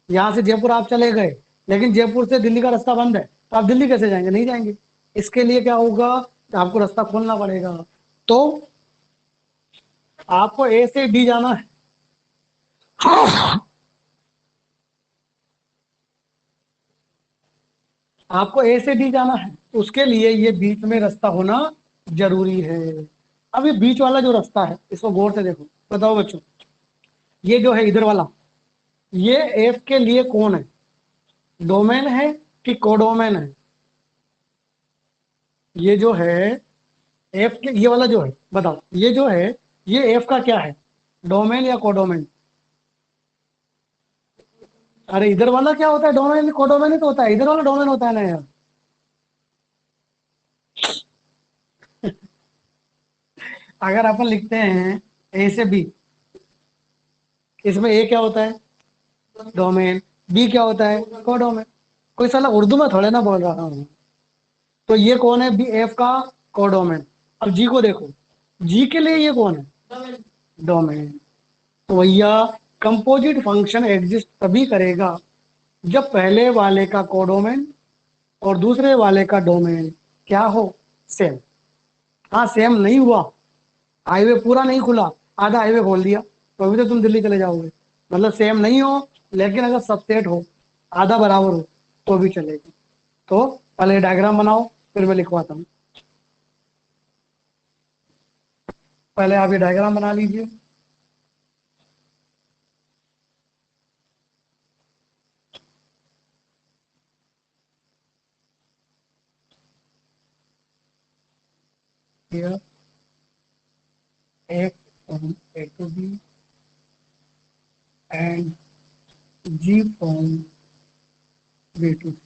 यहाँ से जयपुर आप चले गए, लेकिन जयपुर से दिल्ली का रास्ता बंद है, तो आप दिल्ली कैसे जाएंगे, नहीं जाएंगे। इसके लिए क्या होगा, आपको रास्ता खोलना पड़ेगा। तो आपको ए से डी जाना है, आपको ए से डी जाना है, उसके लिए ये बीच में रास्ता होना जरूरी है। अब ये बीच वाला जो रास्ता है इसको गौर से देखो, बताओ बच्चों, ये जो है इधर वाला, ये एफ के लिए कौन है, डोमेन है कि कोडोमेन है? ये जो है एफ के, ये वाला जो है बताओ, ये जो है ये एफ का क्या है, डोमेन या कोडोमेन? अरे इधर वाला क्या होता है, डोमेन कोडोमेन ही तो होता है, इधर वाला डोमेन होता है ना यार। अगर अपन लिखते हैं ए से बी, इसमें ए क्या होता है, डोमेन, बी क्या होता है, कोडोमेन। कोई साला उर्दू में थोड़े ना बोल रहा हूँ। तो ये कौन है, बी एफ का कोडोमेन। अब जी को देखो, जी के लिए ये कौन है, डोमेन। तो भैया कंपोजिट फंक्शन एग्जिस्ट तभी करेगा जब पहले वाले का कोडोमेन और दूसरे वाले का डोमेन क्या हो, सेम। हाँ सेम नहीं हुआ, हाईवे पूरा नहीं खुला, आधा हाईवे खोल दिया, तो अभी तो तुम दिल्ली चले जाओगे। मतलब सेम नहीं हो, लेकिन अगर सबसेट हो, आधा बराबर हो, तो भी चलेगी। तो पहले डायग्राम बनाओ, फिर मैं लिखवाता हूँ। पहले आप ये डायग्राम बना लीजिए। Here F from A to B and G from B to C।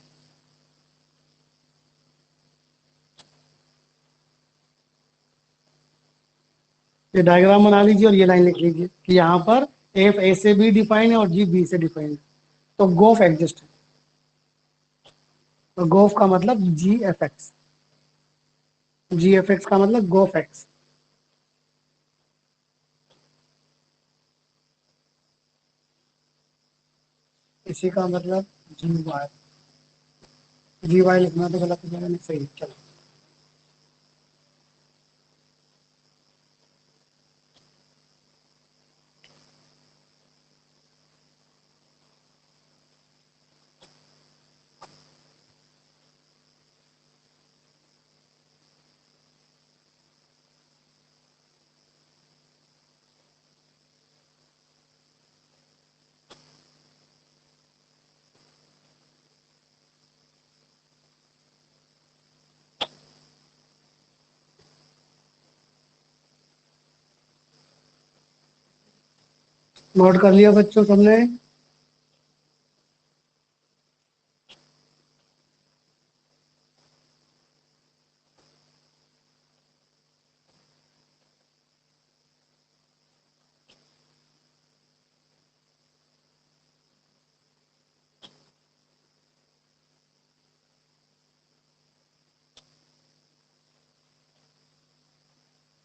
ये डायग्राम बना लीजिए और ये लाइन लिख लीजिए कि यहाँ पर एफ ए से बी डिफाइन है और जी बी से डिफाइन है, तो गोफ एग्जिस्ट है। तो गोफ का मतलब जी एफ एक्स, जी एफ एक्स का मतलब गोफ एक्स। इसी का मतलब जी वाई लिखना तो गलत हो जाएगा, नहीं सही है, चलो। नोट कर लिया बच्चों सबने?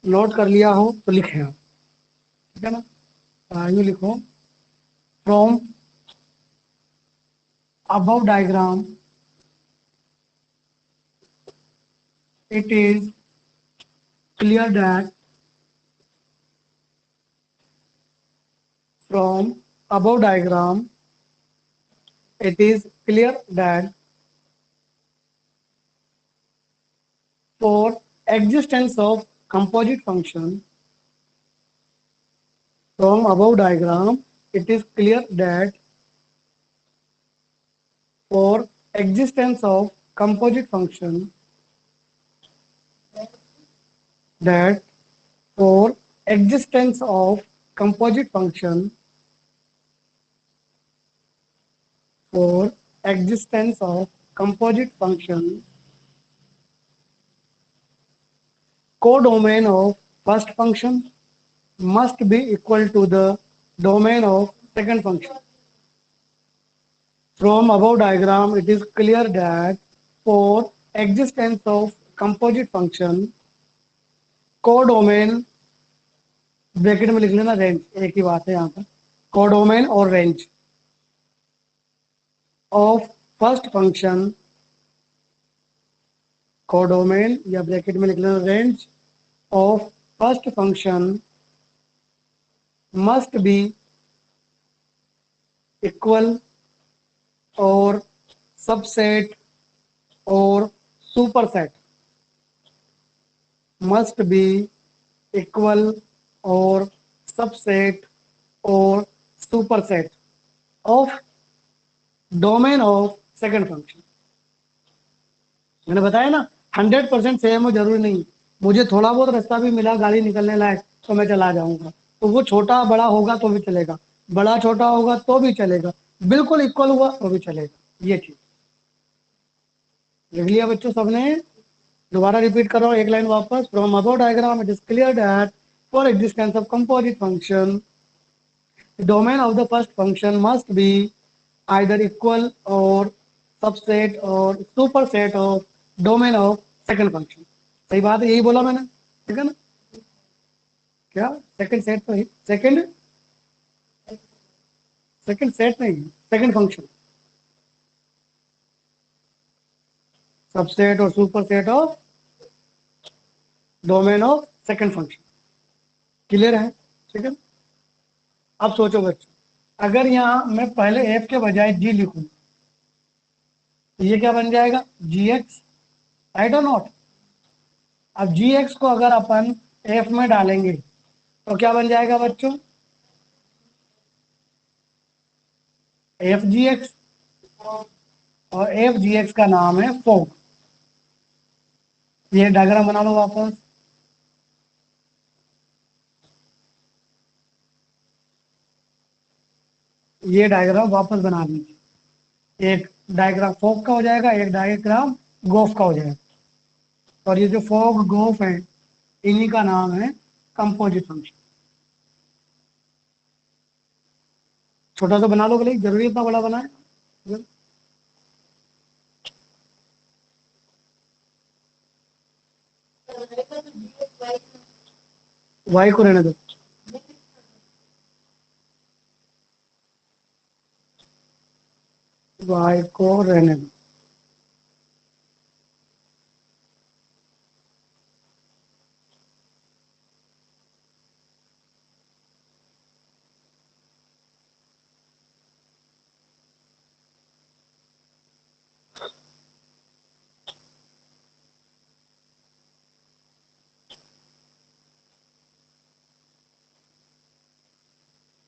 नोट कर लिया हो तो लिखें आप, ठीक है ना? यूँ लिखो, from above diagram it is clear that from above diagram it is clear that for existence of composite function, from above diagram it is clear that for existence of composite function, that for existence of composite function, for existence of composite function, codomain of first function must be equal to the domain of second function. From above diagram, it is clear that for existence of composite function, codomain, bracket में लिख लेना रेंज, एक ही बात है यहाँ पर, कोडोमेन और range of first function, codomain या ब्रैकेट में लिख लेना range of first function must be equal और सबसेट और सुपरसेट, मस्ट बी इक्वल और सबसेट और superset of domain of second function. मैंने बताया ना 100% सेम हो जरूरी नहीं, मुझे थोड़ा बहुत रास्ता भी मिला गाड़ी निकलने लायक तो मैं चला जाऊंगा, तो वो छोटा बड़ा होगा तो भी चलेगा, बड़ा छोटा होगा तो भी चलेगा, बिल्कुल इक्वल हुआ तो भी चलेगा। ये चीज लिख लिया बच्चों सबने? दोबारा रिपीट कर रहा हूँ एक लाइन वापस, from above diagram it is clear that for existence of composite function domain of the first function must be either equal और सबसेट और superset of domain of second function. सही बात है, यही बोला मैंने, ठीक है ना? क्या सेकंड सेट तो सेकंड सेकंड सेट नहीं, सेकंड फंक्शन, सबसेट और superset of domain of second function. Clear है? ठीक है। अब सोचो बच्चों, अगर यहाँ मैं पहले एफ के बजाय जी लिखूं तो ये क्या बन जाएगा? जी एक्स, राइट और नॉट? अब जी एक्स को अगर अपन एफ में डालेंगे तो क्या बन जाएगा बच्चों? एफ जी एक्स, और एफ जी एक्स का नाम है फोक। ये डायग्राम बना लो वापस, ये डायग्राम वापस बना लीजिए, एक डायग्राम फोक का हो जाएगा, एक डायग्राम गोफ का हो जाएगा, और ये जो फोक गोफ है इन्हीं का नाम है कंपोजिट फंक्शन। छोटा सा बना लो भले, जरूरी इतना बड़ा बनाए? वाई को रहने दो, वाई को रहने दो।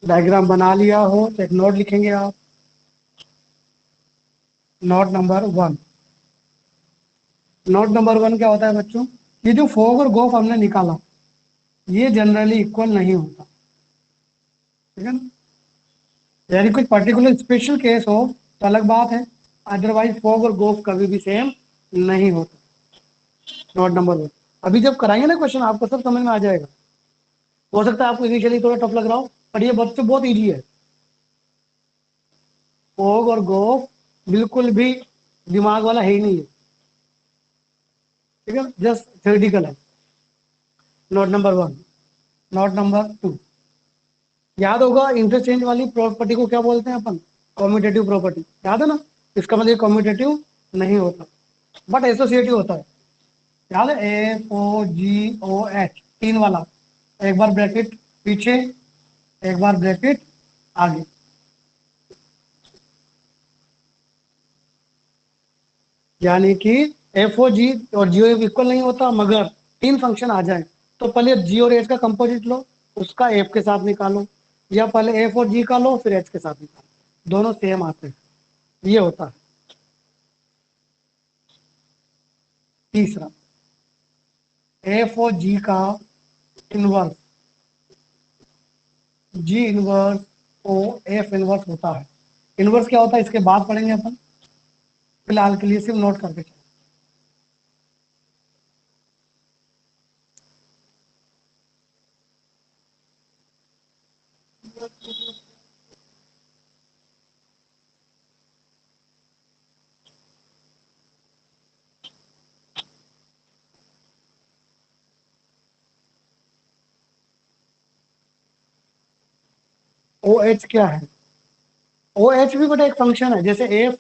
डायग्राम बना लिया हो तो एक नोट लिखेंगे आप, नोट नंबर 1। नोट नंबर 1 क्या होता है बच्चों? ये जो फोग और गोफ हमने निकाला ये जनरली इक्वल नहीं होता, ठीक है ना? यानी कुछ पर्टिकुलर स्पेशल केस हो तो अलग बात है, अदरवाइज फॉग और गोफ कभी भी सेम नहीं होता। Note number 1। अभी जब कराएंगे ना क्वेश्चन आपको सब समझ में आ जाएगा। हो सकता है आपको इनिशियली थोड़ा टफ लग रहा हो, पर ये बच्चों बहुत इजी है। फॉग और गोफ बिल्कुल भी दिमाग वाला है ही नहीं है, ठीक है, जस्ट थ्योरेटिकल है। Note number 1। नोट नंबर 2, याद होगा इंटरचेंज वाली प्रॉपर्टी को क्या बोलते हैं अपन, कॉम्यूटेटिव प्रॉपर्टी, याद है ना। इसका मतलब कॉम्यूटेटिव नहीं होता बट एसोसिएटिव होता है। याद है, FOGOH 3 वाला, एक बार ब्रैकेट पीछे, एक बार ब्रैकेट आगे। यानी कि FOG और GOF इक्वल नहीं होता, मगर 3 फंक्शन आ जाए तो पहले G और H का कंपोजिट लो, उसका F के साथ निकालो, या पहले F और G का लो फिर H के साथ निकालो, दोनों सेम आते हैं, ये होता है। तीसरा, F और G का इनवर्स G इनवर्स ओ F इनवर्स होता है। इनवर्स क्या होता है इसके बाद पढ़ेंगे अपन, फिलहाल के लिए सिर्फ नोट करके चलो। OH क्या है, OH भी बट एक फंक्शन है, जैसे F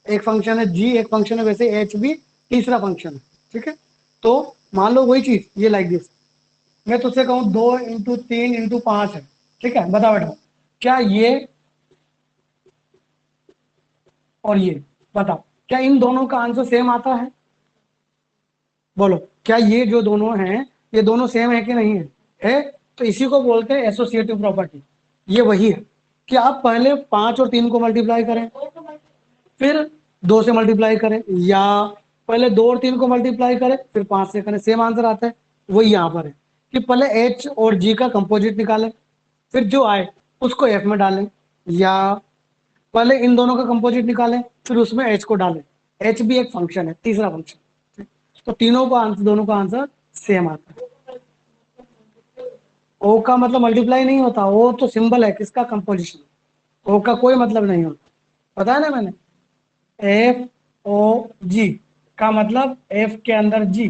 एक फंक्शन है, G एक फंक्शन है, वैसे H भी तीसरा फंक्शन है, ठीक है। तो मान लो वही चीज, ये लाइक दिस, मैं तुझसे कहूँ 2 × 3 × 5 है, ठीक है, बता बेटा क्या ये और ये, बता क्या इन दोनों का आंसर सेम आता है, बोलो क्या ये जो दोनों हैं ये दोनों सेम है कि नहीं है, है। तो इसी को बोलते हैं एसोसिएटिव प्रॉपर्टी। ये वही है कि आप पहले 5 और 3 को मल्टीप्लाई करें, फिर 2 से मल्टीप्लाई करें, या पहले 2 और 3 को मल्टीप्लाई करें फिर 5 से करें, सेम आंसर आता है। वही यहाँ पर है कि पहले H और G का कंपोजिट निकालें, फिर जो आए उसको F में डालें, या पहले इन दोनों का कंपोजिट निकालें फिर उसमें H को डालें। H भी एक फंक्शन है, तीसरा फंक्शन। तो तीनों का आंसर, दोनों का आंसर सेम आता है। O का मतलब मल्टीप्लाई नहीं होता, O तो सिंबल है किसका, कंपोजिशन। O का कोई मतलब नहीं होता, पता है ना मैंने। FOG का मतलब F के अंदर G,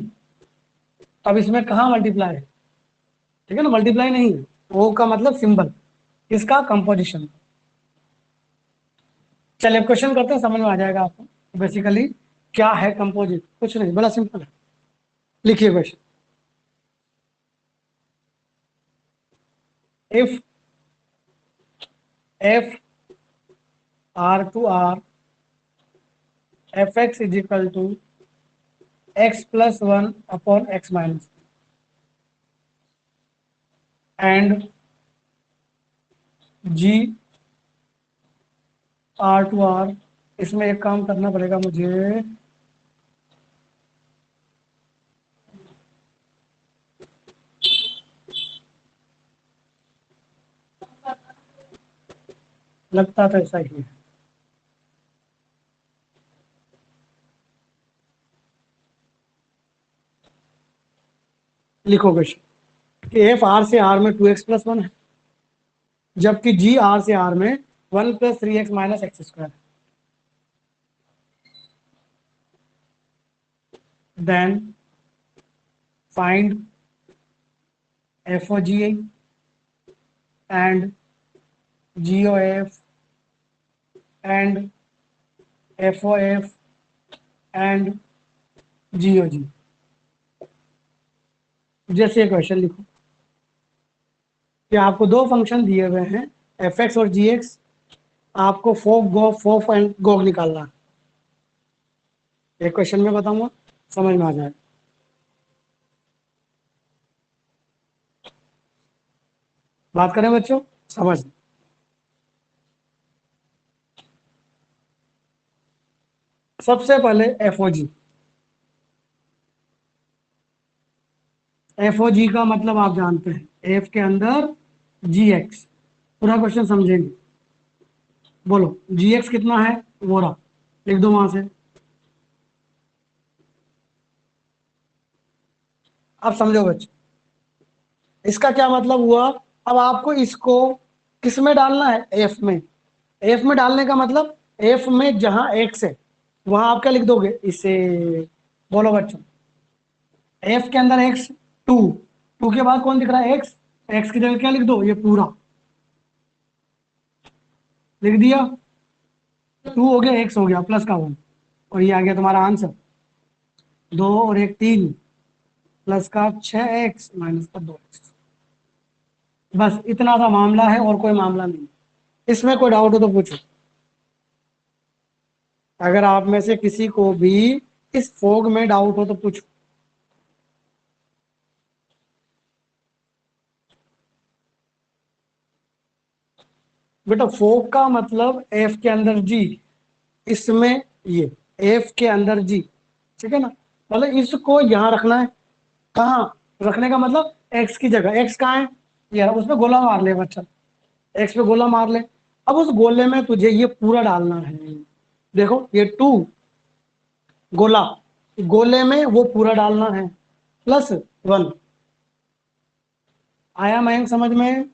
अब इसमें कहाँ मल्टीप्लाई है, ठीक है ना, मल्टीप्लाई नहीं है। O का मतलब सिंबल, इसका कंपोजिशन। चलिए क्वेश्चन करते हैं, समझ में आ जाएगा आपको बेसिकली क्या है कंपोजिट। कुछ नहीं, बड़ा सिंपल है। लिखिए question, if F R to R Fx is equal to x plus 1 upon x minus, and G R to R, इसमें एक काम करना पड़ेगा मुझे, लगता तो ऐसा ही है। लिखो क्वेश्चन कि F R से R में 2x plus 1 है, जबकि G R से R में 1 + 3x - x²। Then find FOG and GOF and FOF and GOG। जैसे क्वेश्चन लिखो कि आपको दो फंक्शन दिए हुए हैं fx और gx, आपको फोफ एंड गोग निकालना है। एक क्वेश्चन में बताऊंगा, समझ में आ जाए। बात करें बच्चों, समझ। सबसे पहले एफओजी का मतलब आप जानते हैं, एफ के अंदर जी एक्स। पूरा क्वेश्चन समझेंगे। बोलो जी एक्स कितना है, वो रहा, लिख दो वहां से। अब समझो बच्चे, इसका क्या मतलब हुआ। अब आपको इसको किस में डालना है, एफ में। एफ में डालने का मतलब एफ में जहां एक्स है वहां आप क्या लिख दोगे इसे। बोलो बच्चों, एफ के अंदर एक्स टू, टू के बाद कौन दिख रहा है, एक्स। एक्स की जगह क्या लिख दो, ये पूरा लिख दिया। टू हो गया, एक्स हो गया, प्लस का वन, और ये आ गया तुम्हारा आंसर। दो और एक तीन, प्लस का 6x माइनस का 2x। बस इतना सा मामला है और कोई मामला नहीं। इसमें कोई डाउट हो तो पूछो। अगर आप में से किसी को भी इस फोग में डाउट हो तो पूछो। बेटा फोग का मतलब एफ के अंदर जी, इसमें ये एफ के अंदर जी, ठीक है ना। मतलब इसको यहां रखना है। कहाँ रखने का मतलब, एक्स की जगह। एक्स कहाँ है, यार उस पे गोला मार ले बच्चा, एक्स पे गोला मार ले। अब उस गोले में तुझे ये पूरा डालना है। देखो ये टू गोला, गोले में वो पूरा डालना है, प्लस वन। आया मयंक समझ में।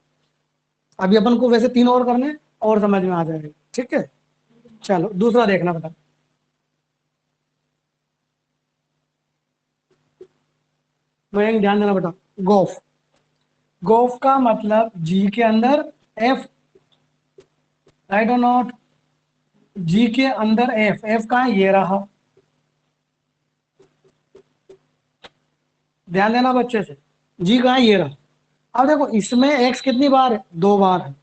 अभी अपन को वैसे तीन और करने और समझ में आ जाएगा, ठीक है। चलो दूसरा देखना बता। मयंक ध्यान देना बेटा, गोफ। गोफ का मतलब जी के अंदर एफ, राइट और नॉट। जी के अंदर एफ, एफ कहाँ है, ये रहा। ध्यान देना बच्चे से, जी कहाँ है, ये रहा। अब देखो इसमें एक्स कितनी बार है, दो बार है,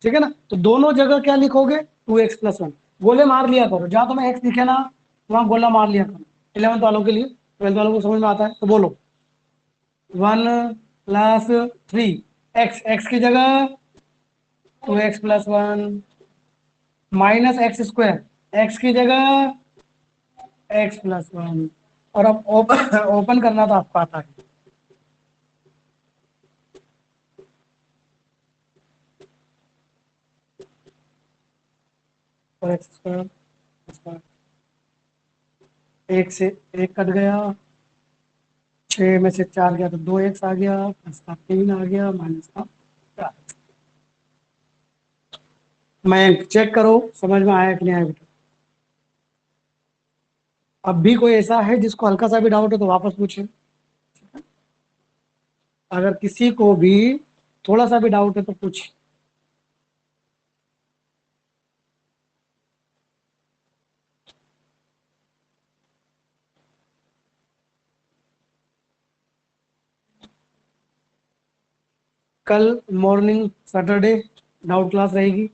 ठीक है ना। तो दोनों जगह क्या लिखोगे, 2x+1। गोले मार लिया करो, जहां तुम्हें एक्स दिखे ना वहां गोला मार लिया करो। 11th वालों के लिए, 12th वालों को समझ में आता है तो बोलो 1+3, एक्स, एक्स की जगह 2x+1 माइनस x², एक्स की जगह x+1। और अब ओपन ओपन करना तो आपको आता है। और x², एक से एक कट गया, 6 में से 4 गया तो 2x आ गया, प्लस का 3 आ गया, माइनस का 4। मैं चेक करो समझ में आया कि नहीं आया बेटा। अब भी कोई ऐसा है जिसको हल्का सा भी डाउट हो तो वापस पूछे। अगर किसी को भी थोड़ा सा भी डाउट है तो पूछे। कल मॉर्निंग सैटरडे डाउट क्लास रहेगी।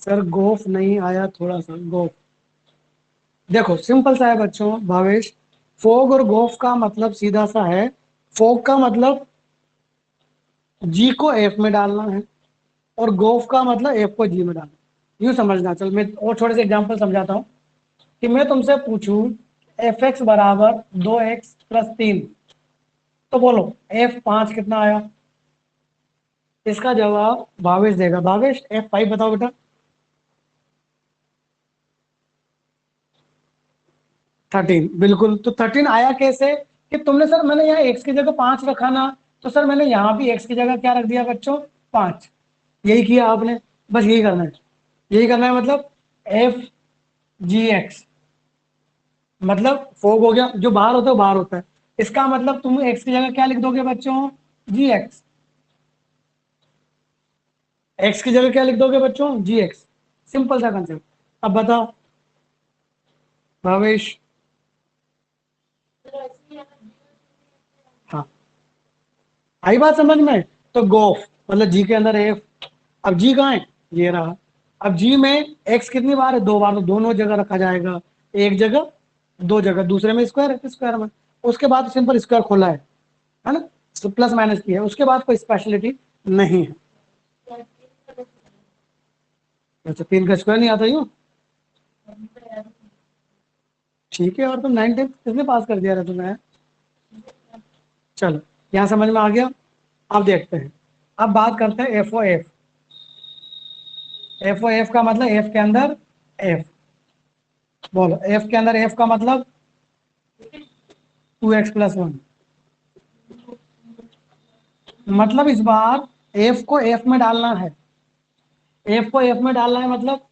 सर गोफ नहीं आया, थोड़ा सा गोफ। देखो सिंपल सा है बच्चों, भावेश, फोग और गोफ का मतलब सीधा सा है। फोग का मतलब जी को एफ में डालना है, और गोफ का मतलब एफ को जी में डालना। यूं समझना, चल मैं और थोड़े से एग्जांपल समझाता हूँ। कि मैं तुमसे पूछूं एफ एक्स बराबर 2x+3, तो बोलो F5 कितना आया। इसका जवाब भावेश देगा। भावेश F5 बताओ बेटा। 13, बिल्कुल। तो 13 आया कैसे, कि तुमने सर मैंने यहाँ x की जगह 5 रखा ना, तो सर मैंने यहाँ भी x की जगह क्या रख दिया बच्चों, 5। यही किया आपने, बस यही करना है। यही करना है, मतलब F(g(x), मतलब फोग हो गया, जो बाहर होता है वो बाहर होता है। इसका मतलब तुम x की जगह क्या लिख दोगे बच्चों, g(x). x की जगह क्या लिख दोगे बच्चों, g(x). सिंपल सा कंसेप्ट। अब बताओ भावेश। हाँ, आई बात समझ में। तो गोफ मतलब जी के अंदर एफ। अब जी कहाँ है, ये रहा। अब जी में एक्स कितनी बार है, दो बार, तो दोनों जगह रखा जाएगा। एक जगह, दो जगह, दूसरे में स्क्वायर है तो स्क्वायर में। उसके बाद सिंपल स्क्वायर खोला है ना। तो प्लस माइनस किया है, उसके बाद कोई स्पेशलिटी नहीं है। अच्छा, 3 का स्क्वायर नहीं आता यूं, ठीक है। और तुम 9 10 किसने पास कर दिया रहा तुम्हें। चलो यहाँ समझ में आ गया। अब देखते हैं, अब बात करते हैं f o f. F o f का मतलब एफ के अंदर एफ। बोलो एफ के अंदर एफ का मतलब 2x+1। मतलब इस बार एफ को एफ में डालना है। एफ को एफ में डालना है मतलब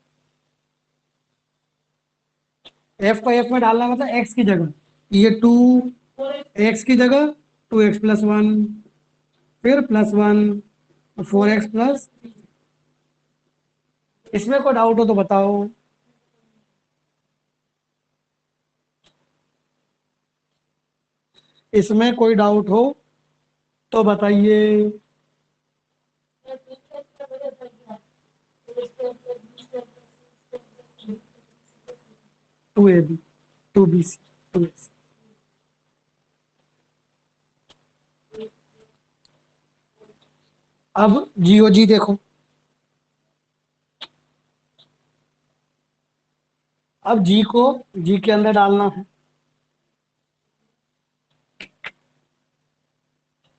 एफ को एफ में डालना है मतलब एक्स की जगह ये 2x की जगह 2x+1, फिर +1, 4x+। इसमें कोई डाउट हो तो बताओ। इसमें कोई डाउट हो तो बताइए। 2ab, 2bc, 2ac। अब जीओ जी देखो। अब जी को जी के अंदर डालना है।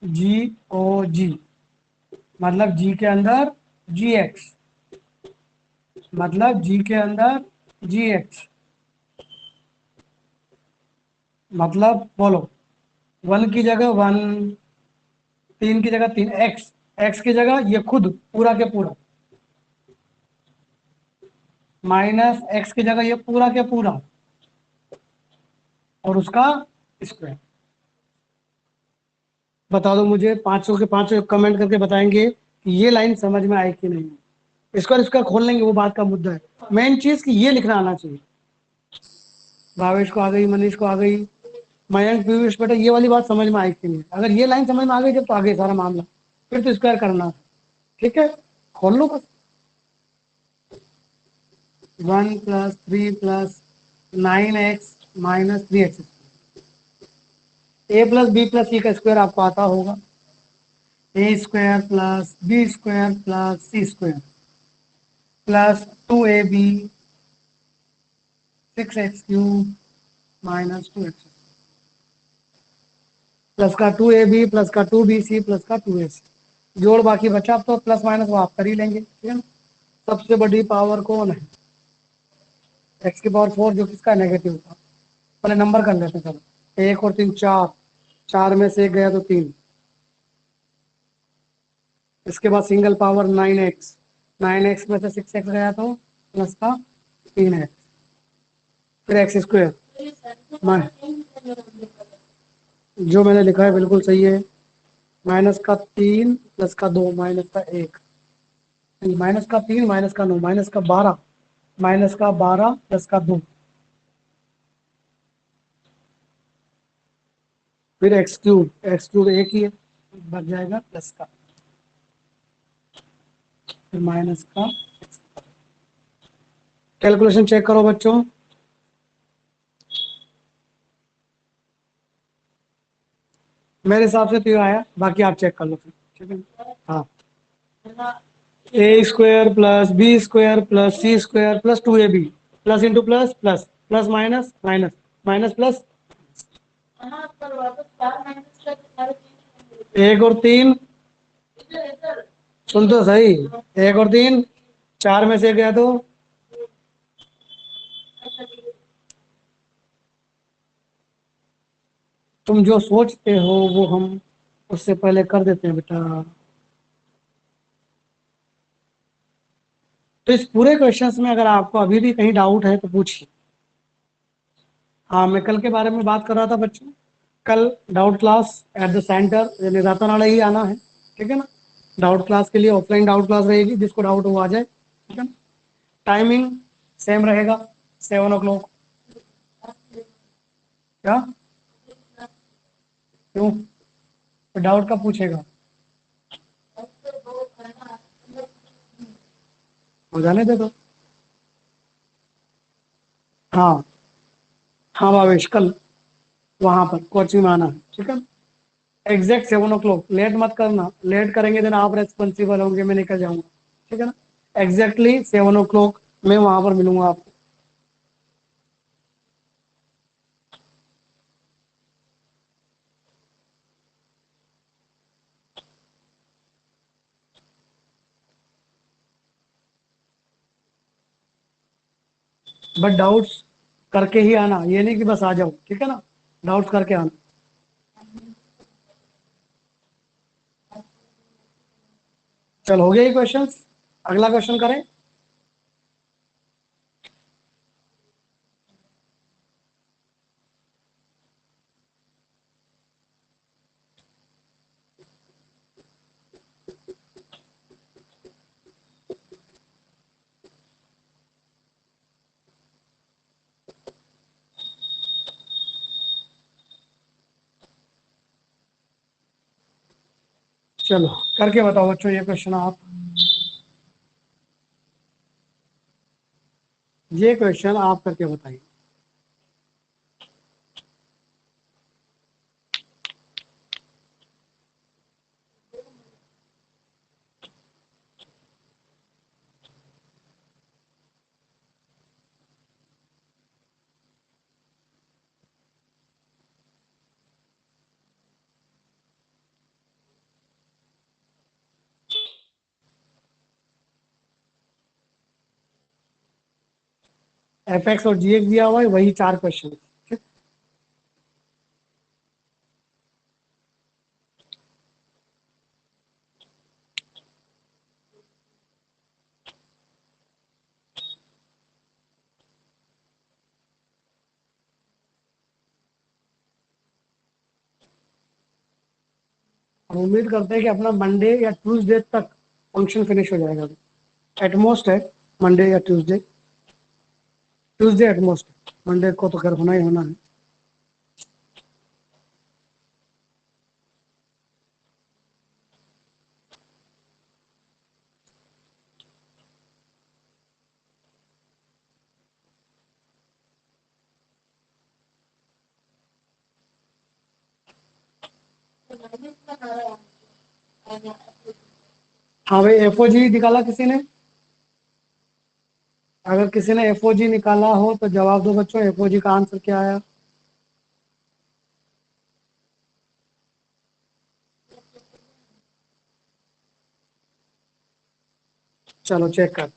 जी ओ जी मतलब जी के अंदर जी एक्स, मतलब जी के अंदर जी एक्स। मतलब बोलो 1 की जगह 1, 3 की जगह 3, एक्स एक्स की जगह ये खुद पूरा के पूरा, माइनस एक्स की जगह ये पूरा के पूरा और उसका स्क्वायर। बता दो मुझे, 500 के 500 कमेंट करके बताएंगे कि ये लाइन समझ में आई कि नहीं। इसका इसका खोल लेंगे, वो बात का मुद्दा है। मेन चीज कि ये लिखना आना चाहिए। भावेश को आ गई, मनीष को आ गई, मयंक, पीयूष, बेटा ये वाली बात समझ में आई कि नहीं। अगर ये लाइन समझ में आ गई जब तो आगे सारा मामला, फिर तो स्क्वायर करना है। ठीक है, खोल लो बस। 1+3+9x-3x, a+b+c का स्क्वायर आपको आता होगा। a² + b² + c² + 2ab 6x³ -2x plus का 2ab प्लस का 2bc प्लस का 2ac। जोड़ बाकी बचा, अब तो प्लस माइनस वो आप कर ही लेंगे। ठीक है ना। सबसे बड़ी पावर कौन है? x⁴ जो किसका नेगेटिव था। पहले नंबर कर लेते हैं। चलो 1 और 3 4, 4 में से 1 गया तो 3। इसके बाद सिंगल पावर 9x, 9x में से 6x गया तो प्लस का 3x, फिर x²। जो मैंने लिखा है बिल्कुल सही है। -3 प्लस का 2 -1, -3 -9 -12, -12 प्लस का 2, फिर x³ एक ही है, बच जाएगा प्लस का, फिर माइनस का। कैलकुलेशन चेक करो बच्चों। मेरे हिसाब से तो ये आया, बाकी आप चेक कर लो फिर। ठीक है। हाँ, a² + b² + c² + 2ab plus into plus plus plus minus minus minus plus. 1 और 3, सुन तो सही। 1 और 3, 4 में से गया तो तुम जो सोचते हो वो हम उससे पहले कर देते हैं बेटा। तो इस पूरे क्वेश्चंस में अगर आपको अभी भी कहीं डाउट है तो पूछिए। हाँ, मैं कल के बारे में बात कर रहा था बच्चों। कल doubt class at the centre Niratnada ही आना है। ठीक है ना। डाउट क्लास के लिए ऑफलाइन डाउट क्लास रहेगी, जिसको डाउट हो आ जाए। ठीक है ना। टाइमिंग सेम रहेगा, 7 o'clock। क्या? क्यों? तो डाउट कब पूछेगा? हो जाने दे दो। हाँ हाँ भावेश, कल वहां पर कोचिंग में आना है। ठीक है। एग्जैक्ट 7 o'clock, लेट मत करना। लेट करेंगे देन आप रेस्पॉन्सिबल होंगे, मैं निकल जाऊंगा। ठीक है ना। एग्जैक्टली 7 o'clock मैं वहां पर मिलूंगा आपको। बट डाउट्स करके ही आना, ये नहीं कि बस आ जाओ, ठीक है ना, डाउट्स करके आना। चल हो गया ये क्वेश्चंस, अगला क्वेश्चन करें। चलो करके बताओ बच्चों ये क्वेश्चन आप, ये क्वेश्चन आप करके बताइए। एफ एक्स और जी एक्स दिया हुआ है, वही 4 क्वेश्चन। हम उम्मीद करते हैं कि अपना मंडे या ट्यूसडे तक फंक्शन फिनिश हो जाएगा, एटमोस्ट है मंडे या ट्यूसडे, ट्यूसडे एटमोस्ट, मंडे को तो खैर होना ही होना है। हाँ भाई, एफ ओ जी निकाला किसी ने? अगर किसी ने एफ ओ जी निकाला हो तो जवाब दो बच्चों, एफ ओ जी का आंसर क्या आया? चलो चेक कर,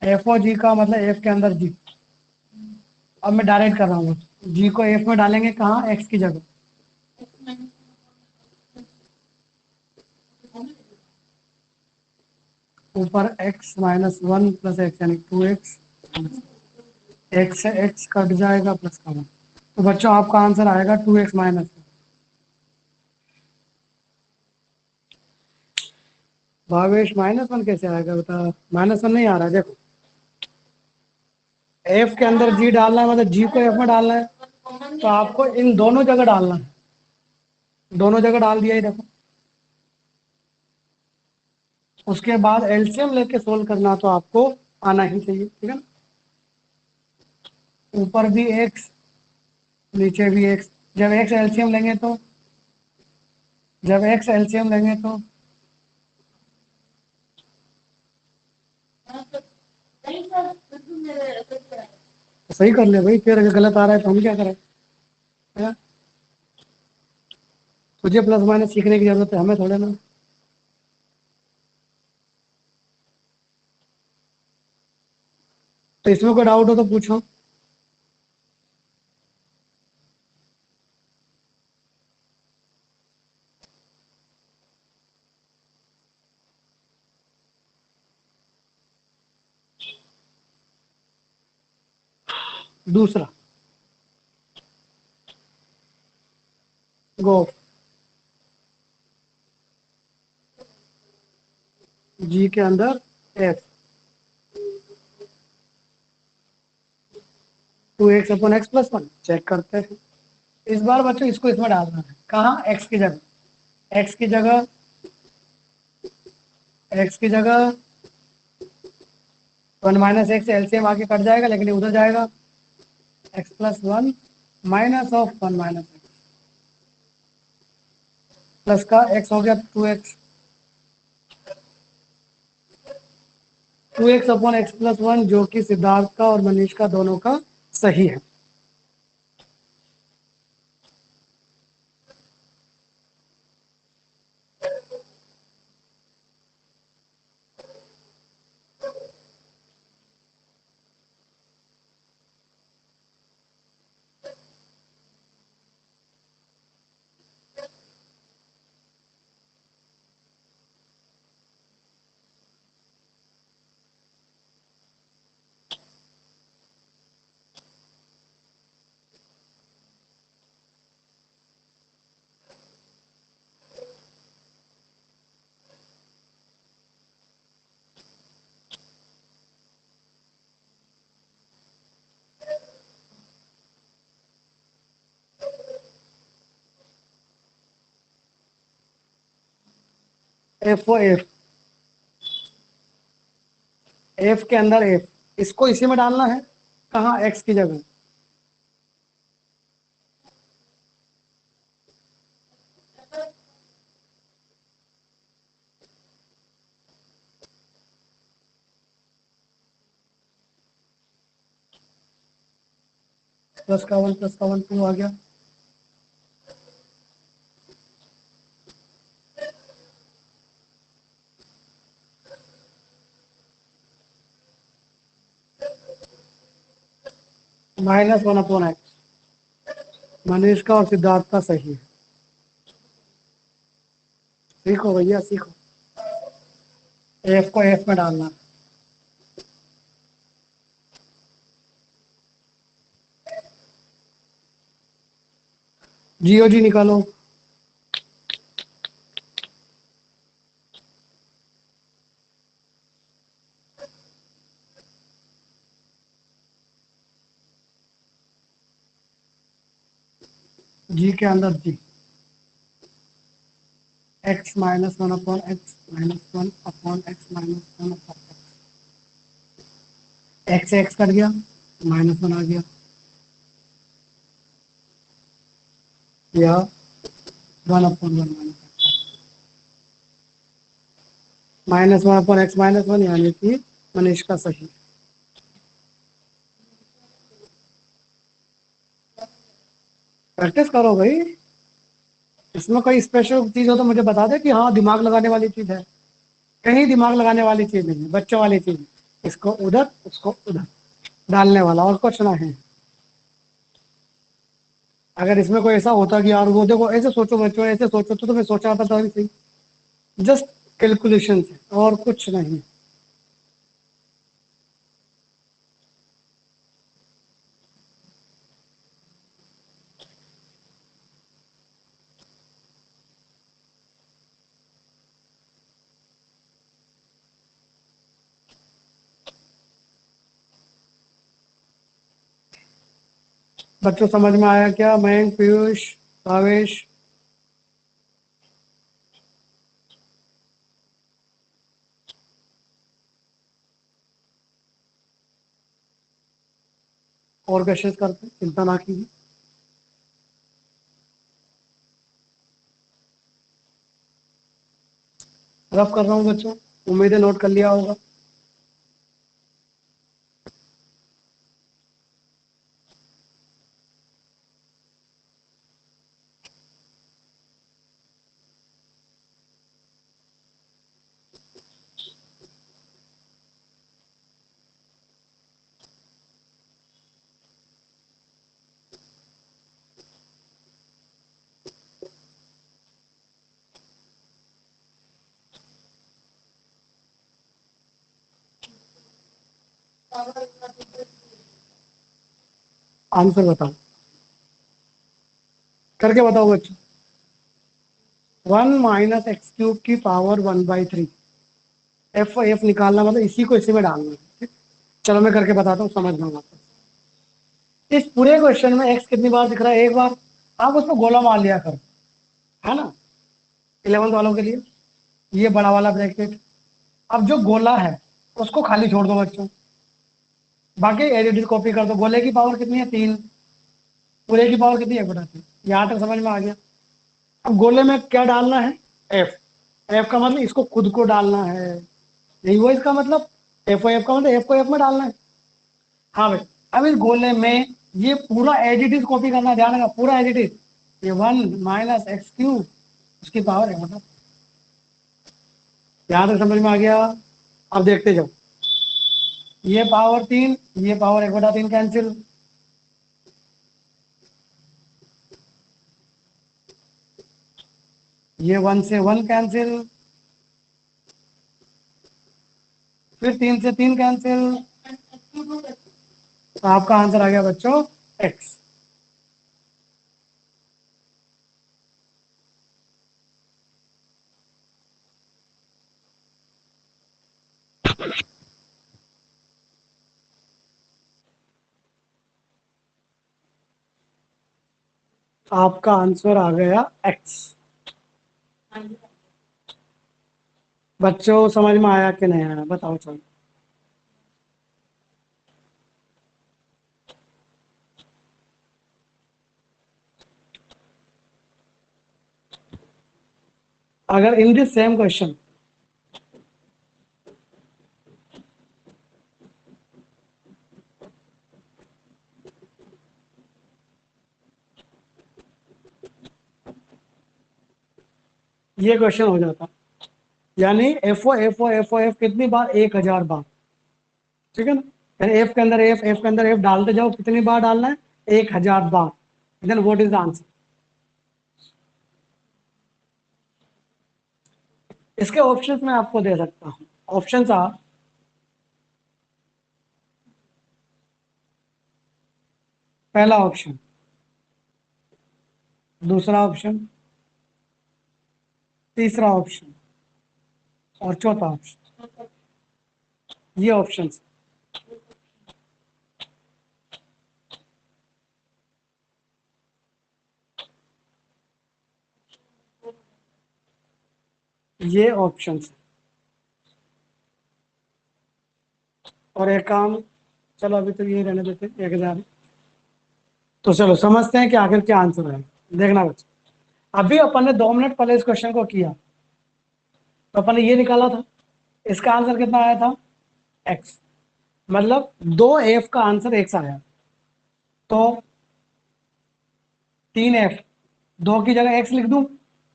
एफ ओ जी का मतलब एफ के अंदर जी। अब मैं डायरेक्ट कर रहा हूँ, जी को एफ में डालेंगे कहाँ, एक्स की जगह। ऊपर x minus one plus x यानी 2x, एक्स से एक्स कट जाएगा प्लस का 1, तो बच्चों आपका आंसर आएगा 2x माइनस। भावेश -1 कैसे आएगा बता, -1 नहीं आ रहा है, देखो एफ के अंदर जी डालना है, मतलब जी को एफ में डालना है, तो आपको इन दोनों जगह डालना है, दोनों जगह डाल दिया ही देखो। उसके बाद एलसीएम लेके सोल्व करना, तो आपको आना ही चाहिए, ठीक है ना। ऊपर भी एक्स, नीचे भी एक्स, जब एक्स एलसीएम लेंगे तो, जब एक्स एलसीएम लेंगे तो सही कर ले भाई, फिर अगर गलत आ रहा है तो हम क्या करें, है ना? तुझे प्लस माइनस सीखने की जरूरत है, हमें थोड़े ना। तो इसमें कोई डाउट हो तो पूछो। दूसरा, गो, जी के अंदर एफ, 2x/x+1 चेक करते हैं। इस बार बच्चों इसको इसमें डालना है, कहाँ, एक्स की जगह, एक्स की जगह, एक्स की जगह 1 - x एलसीएम आके कट जाएगा, लेकिन ये उधर जाएगा, x+1 minus of 1 - x, plus का x हो गया 2x, 2x/x+1 जो कि सिद्धार्थ का और मनीष का दोनों का सही है। एफ ओ एफ, एफ के अंदर एफ, इसको इसी में डालना है, कहाँ, एक्स की जगह। प्लस का वन टू आ गया। Minus one upon x, Manish का और सिद्धार्थ का सही है। सीखो भैया सीखो, एफ को एफ में डालना। जीओ जी निकालो। जी के अंदर जी, x minus one upon x minus one upon x minus one upon x, x cut गया, माइनस वन आ गया, या one upon one minus one upon x minus one, यानी कि मनीष का सही। प्रैक्टिस करो भाई, इसमें कोई स्पेशल चीज हो तो मुझे बता दे कि हाँ दिमाग लगाने वाली चीज है। कहीं दिमाग लगाने वाली चीज नहीं है, बच्चों वाली चीज। इसको उधर उसको उधर डालने वाला, और कुछ ना है। अगर इसमें कोई ऐसा होता कि यार वो देखो ऐसे सोचो बच्चों, ऐसे सोचो, तो मैं सोचा था तो सही। जस्ट कैलकुलेशन है और कुछ नहीं। बच्चों समझ में आया क्या? मयंक, पीयूष, भावेश? और क्वेश्चन करते हैं, चिंता ना कीजिए। रफ कर रहा हूँ बच्चों, उम्मीद है नोट कर लिया होगा। आंसर बताओ, करके बताओ बच्चों। वन माइनस एक्स क्यूब की power one by three, F F निकालना मतलब इसी को इसी में डालना है, ठीक? चलो मैं करके बताता हूँ, समझ में आता। इस पूरे क्वेश्चन में एक्स कितनी बार दिख रहा है? एक बार। आप उसको गोला मार लिया करो, है ना, 11th वालों के लिए। ये बड़ा वाला ब्रैकेट, अब जो गोला है उसको खाली छोड़ दो बच्चों, बाकी एडिट कॉपी कर दो। गोले की पावर कितनी है? तीन। पूरे की पावर कितनी है? बटा तीन। यहाँ तक समझ में आ गया। अब गोले में क्या डालना है? एफ। एफ का मतलब इसको खुद को डालना है, यही वो इसका मतलब। एफ का मतलब एफ को एफ में डालना है। हाँ भाई, अब इस गोले में ये पूरा एडिटिव कॉपी करना, ध्यान रखना, पूरा एडिटिव। ये वन माइनस एक्स क्यूब, उसकी पावर है, मतलब यहाँ तक समझ में आ गया। अब देखते जाओ, ये पावर तीन, ये पावर एक बटा तीन कैंसिल, ये वन से वन कैंसिल, फिर तीन से तीन कैंसिल। तो आपका आंसर आ गया बच्चों एक्स। आपका आंसर आ गया एक्स। बच्चों समझ में आया कि नहीं आया, बताओ चलो। अगर इन दिस सेम क्वेश्चन ये क्वेश्चन हो जाता, यानी एफ कितनी बार, 1000 बार, ठीक है ना। यानी एफ के अंदर एफ डालते जाओ, कितनी बार डालना है, 1000 बार। Then what is the answer. इसके ऑप्शंस मैं आपको दे सकता हूं। ऑप्शंस आर, पहला ऑप्शन, दूसरा ऑप्शन, तीसरा ऑप्शन और चौथा ऑप्शन। ये ऑप्शंस, ये ऑप्शंस। और एक काम, चलो अभी तो ये रहने देते, 1000। तो चलो समझते हैं कि आखिर क्या आंसर है। देखना बच्चों, अभी अपन ने 2 मिनट पहले इस क्वेश्चन को किया, तो अपन ने ये निकाला था, इसका आंसर कितना आया था, एक्स। मतलब 2f का आंसर एक्स आया। तो 3f, 2 की जगह x लिख दूं,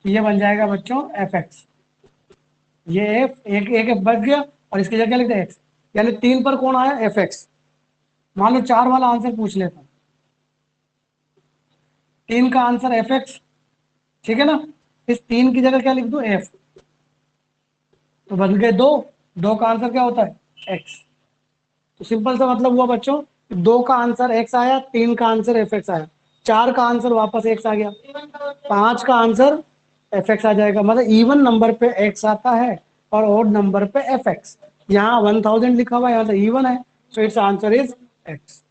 ये बन जाएगा बच्चों एफ एक्स। ये एफ, एक एफ बच गया, और इसकी जगह लिख दे एक्स। यानी 3 पर कौन आया, एफ एक्स। मान लो 4 वाला आंसर पूछ लेता, 3 का आंसर एफ एक्स, ठीक है ना। इस 3 की जगह क्या लिख दूं, एफ। तो बन गए 2, 2 का आंसर क्या होता है, एक्स। तो सिंपल सा मतलब हुआ बच्चों, 2 का आंसर एक्स आया, 3 का आंसर एफ एक्स आया, 4 का आंसर वापस एक्स आ गया, 5 का आंसर एफ एक्स आ जाएगा। मतलब इवन नंबर पे एक्स आता है और ऑड नंबर पे एफ एक्स। यहाँ 1000 लिखा हुआ है, यहाँ तो इवन है, so it's answer is x.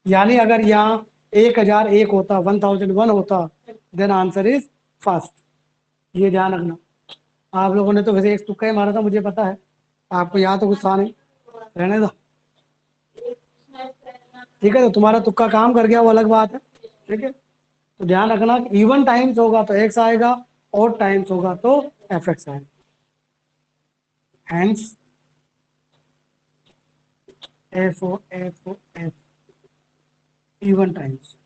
यानी अगर यहाँ 1001 होता, 1001 होता, देन आंसर इज फर्स्ट। ये ध्यान रखना। आप लोगों ने तो वैसे एक तुक्का ही मारा था, मुझे पता है, आपको यहाँ तो गुस्सा नहीं, रहने दो, ठीक है। तो तुम्हारा तुक्का काम कर गया, वो अलग बात है, ठीक है। तो ध्यान रखना, इवन टाइम्स होगा तो एक्स आएगा, और टाइम्स होगा तो एफ एक्स आएगा। Hence f even times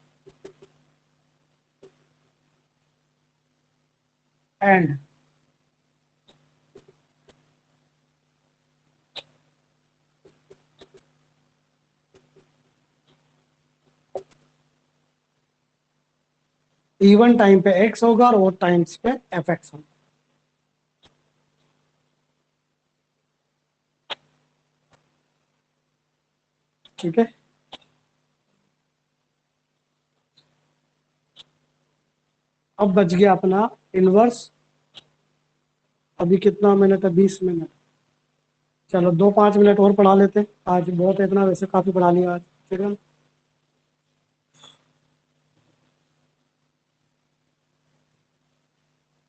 and even time पे एक्स होगा और ओड टाइम्स पे एफ एक्स होगा, ठीक है। अब बच गया अपना इनवर्स। अभी कितना मिनट है, 20 मिनट। चलो 2-5 मिनट और पढ़ा लेते हैं, आज बहुत है, इतना वैसे काफी पढ़ा लिया आज, ठीक है।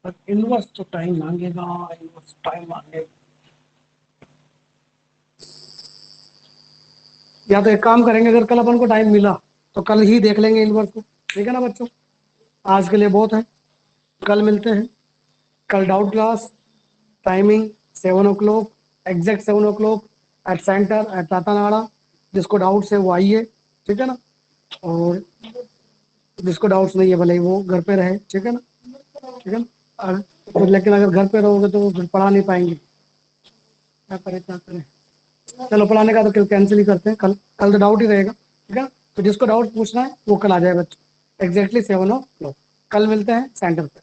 पर इनवर्स तो टाइम मांगेगा, इनवर्स टाइम मांगेगा। या तो एक काम करेंगे, अगर कल अपन को टाइम मिला तो कल ही देख लेंगे इनवर्स को, ठीक है ना बच्चों। आज के लिए बहुत है, कल मिलते हैं। कल doubt class, timing 7 o'clock, exact 7 o'clock, at centre at टाटानाड़ा। जिसको डाउट्स है वो आइए, ठीक है ना। और जिसको डाउट्स नहीं है भले ही वो घर पे रहे, ठीक है ना, ठीक है ना। लेकिन अगर घर पे रहोगे तो फिर पढ़ा नहीं पाएंगे, क्या करें क्या करें। चलो पढ़ाने का तो कल कैंसिल ही करते हैं, कल कल तो डाउट ही रहेगा, ठीक है। तो जिसको डाउट पूछना है वो कल आ जाए बच्चों, एग्जैक्टली 7 o'clock। कल मिलते हैं सेंटर पे।